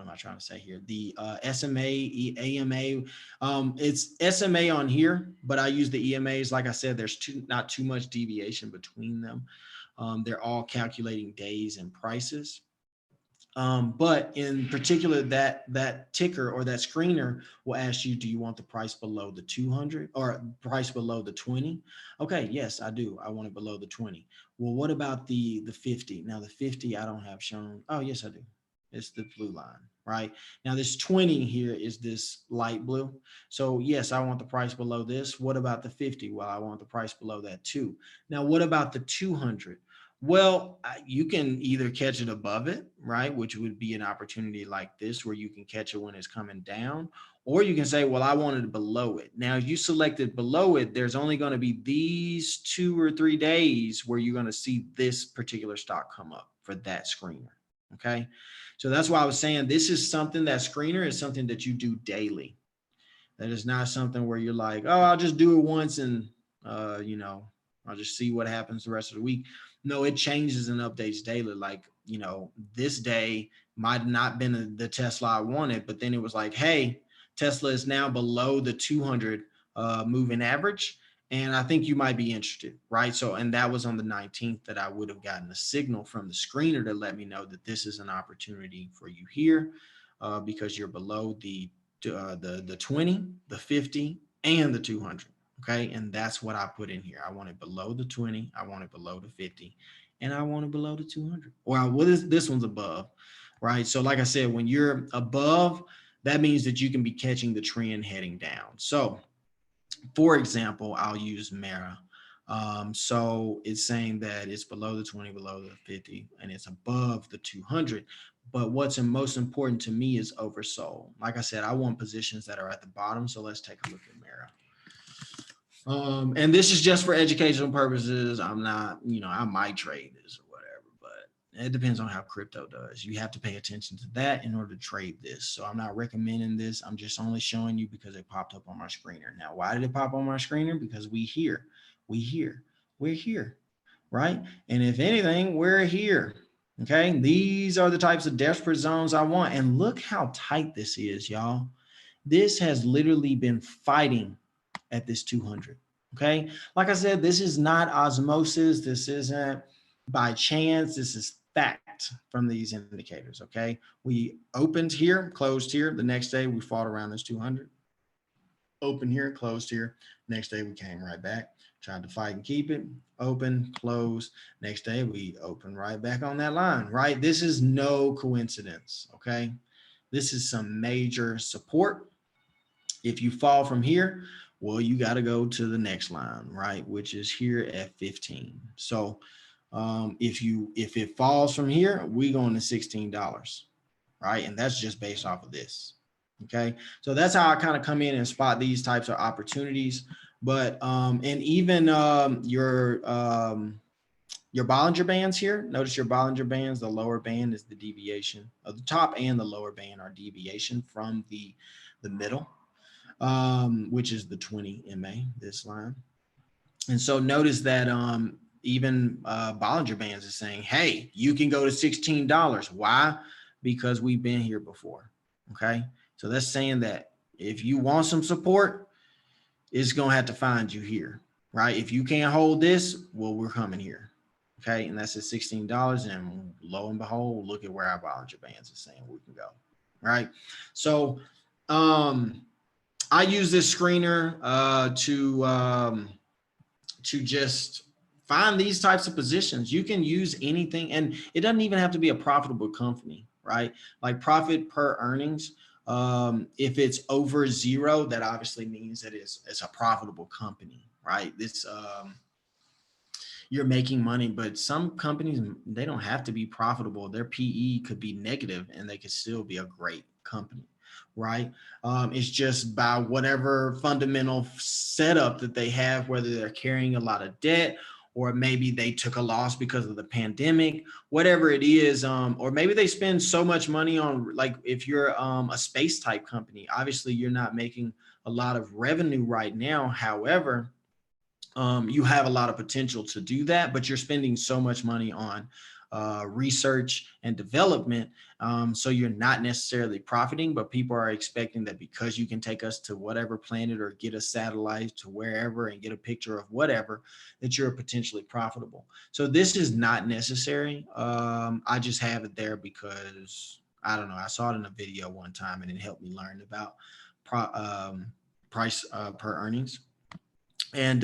am I trying to say here? The SMA, AMA, it's SMA on here, but I use the EMAs. Like I said, there's not too much deviation between them. They're all calculating days and prices. But in particular, that ticker or that screener will ask you, do you want the price below the 200 or price below the 20? Okay, yes, I do. I want it below the 20. Well, what about the 50? Now the 50 I don't have shown. Oh, yes, I do. It's the blue line, right? Now this 20 here is this light blue. So yes, I want the price below this. What about the 50? Well, I want the price below that too. Now, what about the 200? Well, you can either catch it above it, right? Which would be an opportunity like this where you can catch it when it's coming down. Or you can say, well, I wanted it below it. Now, if you selected below it, there's only going to be these 2 or 3 days where you're going to see this particular stock come up for that screener. Okay. So that's why I was saying this is something that screener is something that you do daily. That is not something where you're like, oh, I'll just do it once and, you know, I'll just see what happens the rest of the week. No, it changes and updates daily. Like, you know, this day might have not been the Tesla I wanted, but then it was like, hey, Tesla is now below the 200 moving average. And I think you might be interested, right? So, and that was on the 19th that I would have gotten a signal from the screener to let me know that this is an opportunity for you here because you're below the 20, the 50, and the 200. Okay. And that's what I put in here. I want it below the 20, I want it below the 50, and I want it below the 200. Or what is this one's above, right? So, like I said, when you're above, that means that you can be catching the trend heading down. So, for example, I'll use Mara. So it's saying that it's below the 20, below the 50, and it's above the 200. But what's most important to me is oversold. Like I said, I want positions that are at the bottom. So let's take a look at Mara. And this is just for educational purposes. I'm not, you know, I might trade this or whatever, but it depends on how crypto does. You have to pay attention to that in order to trade this. So I'm not recommending this. I'm just only showing you because it popped up on my screener. Now, why did it pop on my screener? Because we're here, right? And if anything, we're here. Okay. These are the types of desperate zones I want. And look how tight this is, y'all. This has literally been fighting at this 200. Okay. Like I said, this is not osmosis. This isn't by chance. This is fact from these indicators. Okay. We opened here, closed here. The next day we fought around this 200. Open here, closed here. Next day we came right back, tried to fight and keep it. Open, close. Next day we open right back on that line, right? This is no coincidence. Okay. This is some major support. If you fall from here, well, you got to go to the next line, right? Which is here at 15. So if it falls from here, we going to $16, right? And that's just based off of this. Okay. So that's how I kind of come in and spot these types of opportunities. But and even your Bollinger Bands here, notice your Bollinger Bands, the lower band is the deviation of the top and the lower band are deviation from the middle, which is the 20 MA, this line. And so notice that even Bollinger Bands is saying, hey, you can go to $16. Why? Because we've been here before. Okay. So that's saying that if you want some support, it's going to have to find you here, right? If you can't hold this, well, we're coming here. Okay. And that's at $16. And lo and behold, look at where our Bollinger Bands is saying we can go. Right. So, I use this screener to just find these types of positions. You can use anything, and it doesn't even have to be a profitable company, right? Like profit per earnings. If it's over 0, that obviously means that it's a profitable company, right? This you're making money, but some companies, they don't have to be profitable. Their PE could be negative and they could still be a great company, right? It's just by whatever fundamental setup that they have, whether they're carrying a lot of debt or maybe they took a loss because of the pandemic, whatever it is, or maybe they spend so much money on, like if you're a space type company, obviously you're not making a lot of revenue right now. However, you have a lot of potential to do that, but you're spending so much money on research and development. So you're not necessarily profiting, but people are expecting that because you can take us to whatever planet or get a satellite to wherever and get a picture of whatever, that you're potentially profitable. So this is not necessary. I just have it there because I don't know. I saw it in a video one time and it helped me learn about price per earnings. And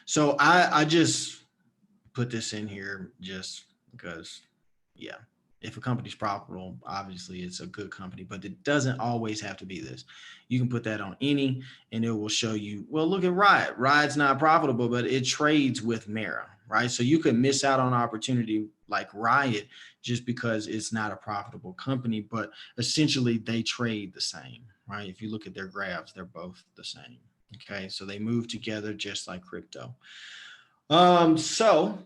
so I just put this in here just because, yeah. If a company's profitable, obviously it's a good company, but it doesn't always have to be this. You can put that on any, and it will show you, well, look at Riot. Riot's not profitable, but it trades with Mara, right? So you could miss out on opportunity like Riot just because it's not a profitable company, but essentially they trade the same, right? If you look at their graphs, they're both the same. Okay, so they move together just like crypto. So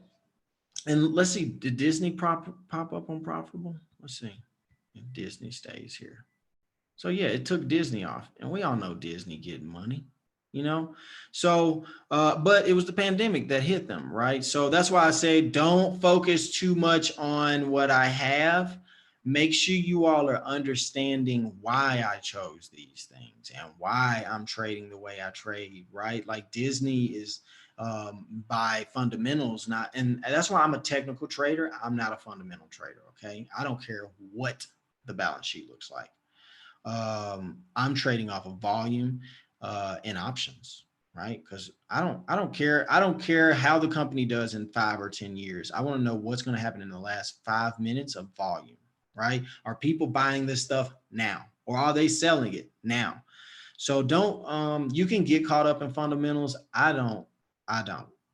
and let's see, did Disney pop up on profitable? Let's see if Disney stays here. So yeah, it took Disney off, and we all know Disney getting money, you know. So, but it was the pandemic that hit them, right? So that's why I say don't focus too much on what I have. Make sure you all are understanding why I chose these things and why I'm trading the way I trade, right? Like Disney is by fundamentals, not, and that's why I'm a technical trader. I'm not a fundamental trader. Okay, I don't care what the balance sheet looks like. I'm trading off of volume and options, right? Because I don't care. I don't care how the company does in 5 or 10 years. I want to know what's going to happen in the last 5 minutes of volume, right? Are people buying this stuff now, or are they selling it now? So don't you can get caught up in fundamentals. I don't.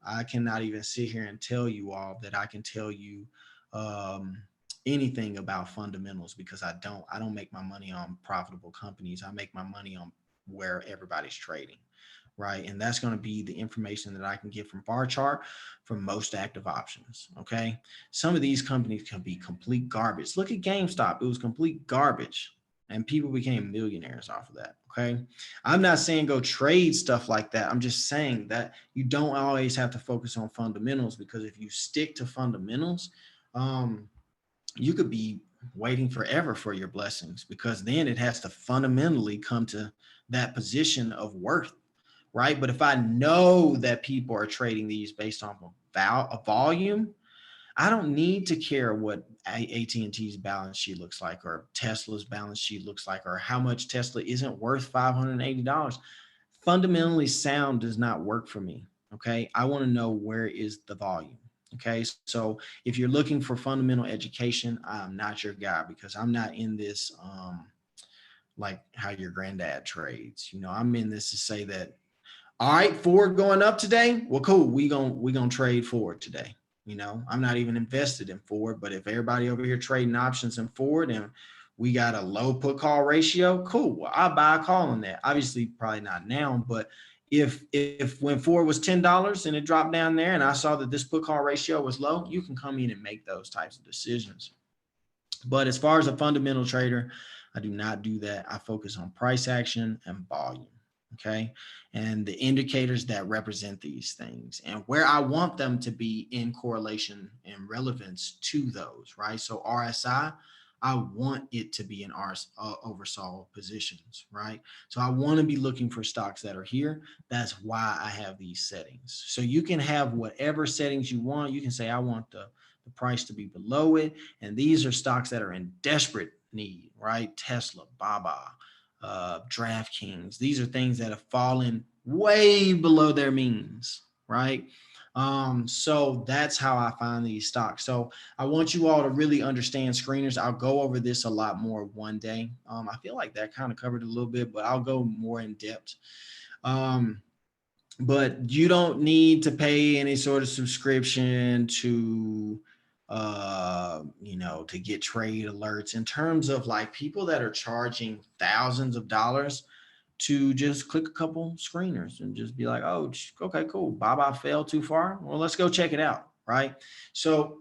I cannot even sit here and tell you all that I can tell you um anything about fundamentals because I don't make my money on profitable companies. I make my money on where everybody's trading, right? And that's going to be the information that I can get from bar chart from most active options. Okay, some of these companies can be complete garbage. Look at GameStop. It was complete garbage and people became millionaires off of that. Okay, I'm not saying go trade stuff like that. I'm just saying that you don't always have to focus on fundamentals, because if you stick to fundamentals, um you could be waiting forever for your blessings, because then it has to fundamentally come to that position of worth, right? But if I know that people are trading these based on a volume, I don't need to care what AT&T's balance sheet looks like, or Tesla's balance sheet looks like, or how much Tesla isn't worth $580. Fundamentally sound does not work for me. Okay, I want to know where is the volume. Okay, so if you're looking for fundamental education, I'm not your guy, because I'm not in this like how your granddad trades. I'm in this to say that, all right, Ford going up today. Well, cool. We gonna trade Ford today. I'm not even invested in Ford, but if everybody over here trading options in Ford and we got a low put call ratio, cool. Well, I'll buy a call on that. Obviously, probably not now, but if when Ford was $10 and it dropped down there and I saw that this put call ratio was low, you can come in and make those types of decisions. But as far as a fundamental trader, I do not do that. I focus on price action and volume. Okay. And the indicators that represent these things and where I want them to be in correlation and relevance to those, right? So RSI, I want it to be in oversold positions, right? So I want to be looking for stocks that are here. That's why I have these settings. So you can have whatever settings you want. You can say, I want the price to be below it. And these are stocks that are in desperate need, right? Tesla, Baba, DraftKings. These are things that have fallen way below their means, right? So that's how I find these stocks. So I want you all to really understand screeners. I'll go over this a lot more one day. I feel like that kind of covered it a little bit, but I'll go more in depth. But you don't need to pay any sort of subscription to to get trade alerts. In terms of like people that are charging thousands of dollars to just click a couple screeners and just be like, oh, okay, cool, Baba fell too far, well, let's go check it out, right? So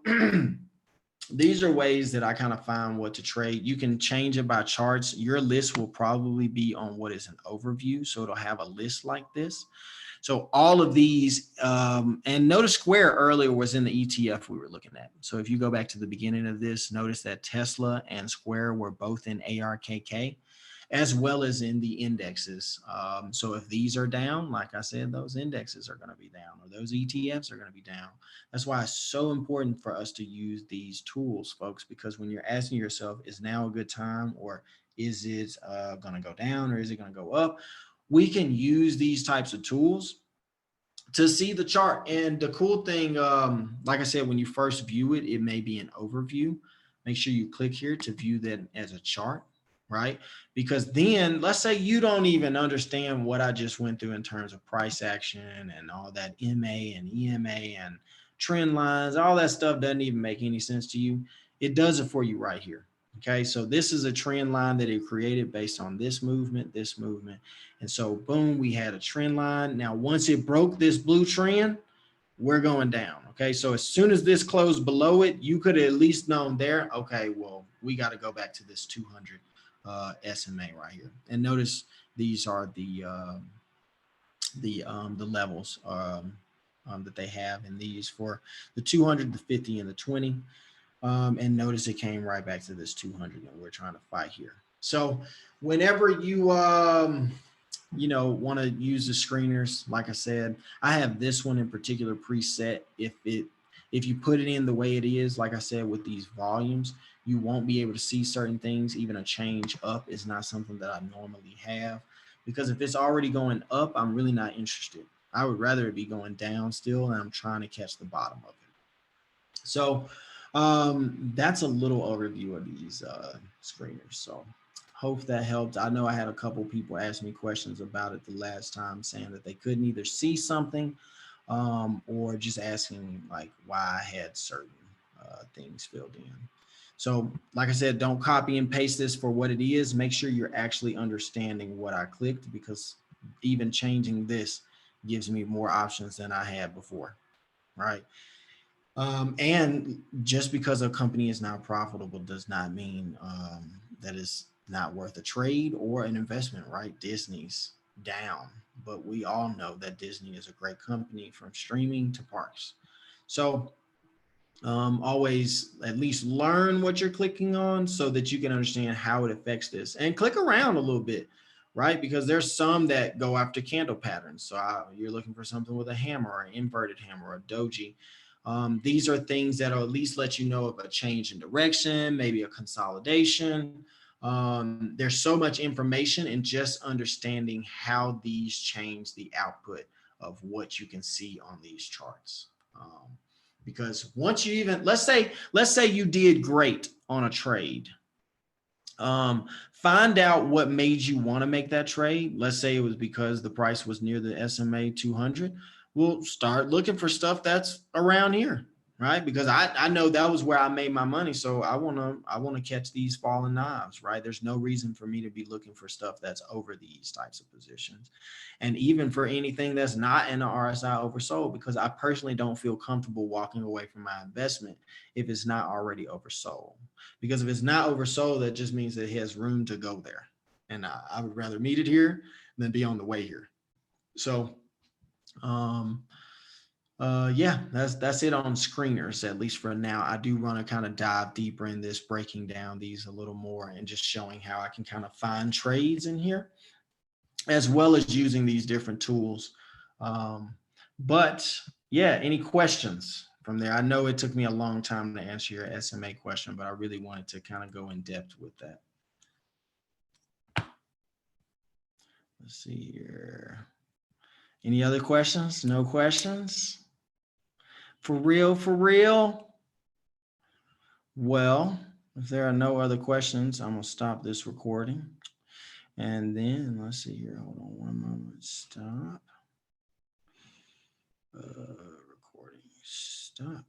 these are ways that I kind of find what to trade. You can change it by charts. Your list will probably be on what is an overview, so it'll have a list like this. So all of these, and notice Square earlier was in the ETF we were looking at. So if you go back to the beginning of this, notice that Tesla and Square were both in ARKK, as well as in the indexes. So if these are down, like I said, those indexes are going to be down, or those ETFs are going to be down. That's why it's so important for us to use these tools, folks, because when you're asking yourself, is now a good time, or is it going to go down, or is it going to go up? We can use these types of tools to see the chart. And the cool thing, like I said, when you first view it, it may be an overview. make sure you click here to view that as a chart, right? Because then let's say you don't even understand what I just went through in terms of price action and all that MA and EMA and trend lines, all that stuff doesn't even make any sense to you. It does it for you right here. Okay, so this is a trend line that it created based on this movement. And so boom, we had a trend line. Now, once it broke this blue trend, we're going down. Okay, so as soon as this closed below it, you could have at least known there, okay, well, we got to go back to this 200 SMA right here. And notice these are the levels that they have in these for the 200, the 50, and the 20. And notice it came right back to this 200 and we're trying to fight here. So whenever you want to use the screeners, like I said, I have this one in particular preset. If you put it in the way it is, like I said, with these volumes, you won't be able to see certain things. Even a change up is not something that I normally have, because if it's already going up, I'm really not interested. I would rather it be going down still, and I'm trying to catch the bottom of it. So that's a little overview of these screeners. So hope that helped. I know I had a couple people ask me questions about it the last time, saying that they couldn't either see something or just asking like why I had certain things filled in. So like I said, don't copy and paste this for what it is. Make sure you're actually understanding what I clicked, because even changing this gives me more options than I had before, right? And just because a company is not profitable does not mean that it's not worth a trade or an investment, right? Disney's down, but we all know that Disney is a great company, from streaming to parks. So always at least learn what you're clicking on so that you can understand how it affects this, and click around a little bit, right? Because there's some that go after candle patterns. So you're looking for something with a hammer or an inverted hammer or a doji. These are things that will at least let you know of a change in direction, maybe a consolidation. There's so much information in just understanding how these change the output of what you can see on these charts. Because once you even, let's say you did great on a trade, find out what made you want to make that trade. Let's say it was because the price was near the SMA 200. We'll start looking for stuff that's around here, right? Because I know that was where I made my money. So I want to catch these falling knives, right? There's no reason for me to be looking for stuff that's over these types of positions. And even for anything that's not in the RSI oversold, because I personally don't feel comfortable walking away from my investment if it's not already oversold. Because if it's not oversold, that just means that it has room to go there. And I would rather meet it here than be on the way here. So yeah, that's it on screeners, at least for now. I do want to kind of dive deeper in this, breaking down these a little more and just showing how I can kind of find trades in here, as well as using these different tools. But yeah, any questions from there? I know it took me a long time to answer your SMA question, but I really wanted to kind of go in depth with that. Let's see here. Any other questions? No questions? For real, for real? Well, if there are no other questions, I'm gonna stop this recording. And then let's see here. Hold on one moment. Stop. Recording. Stop.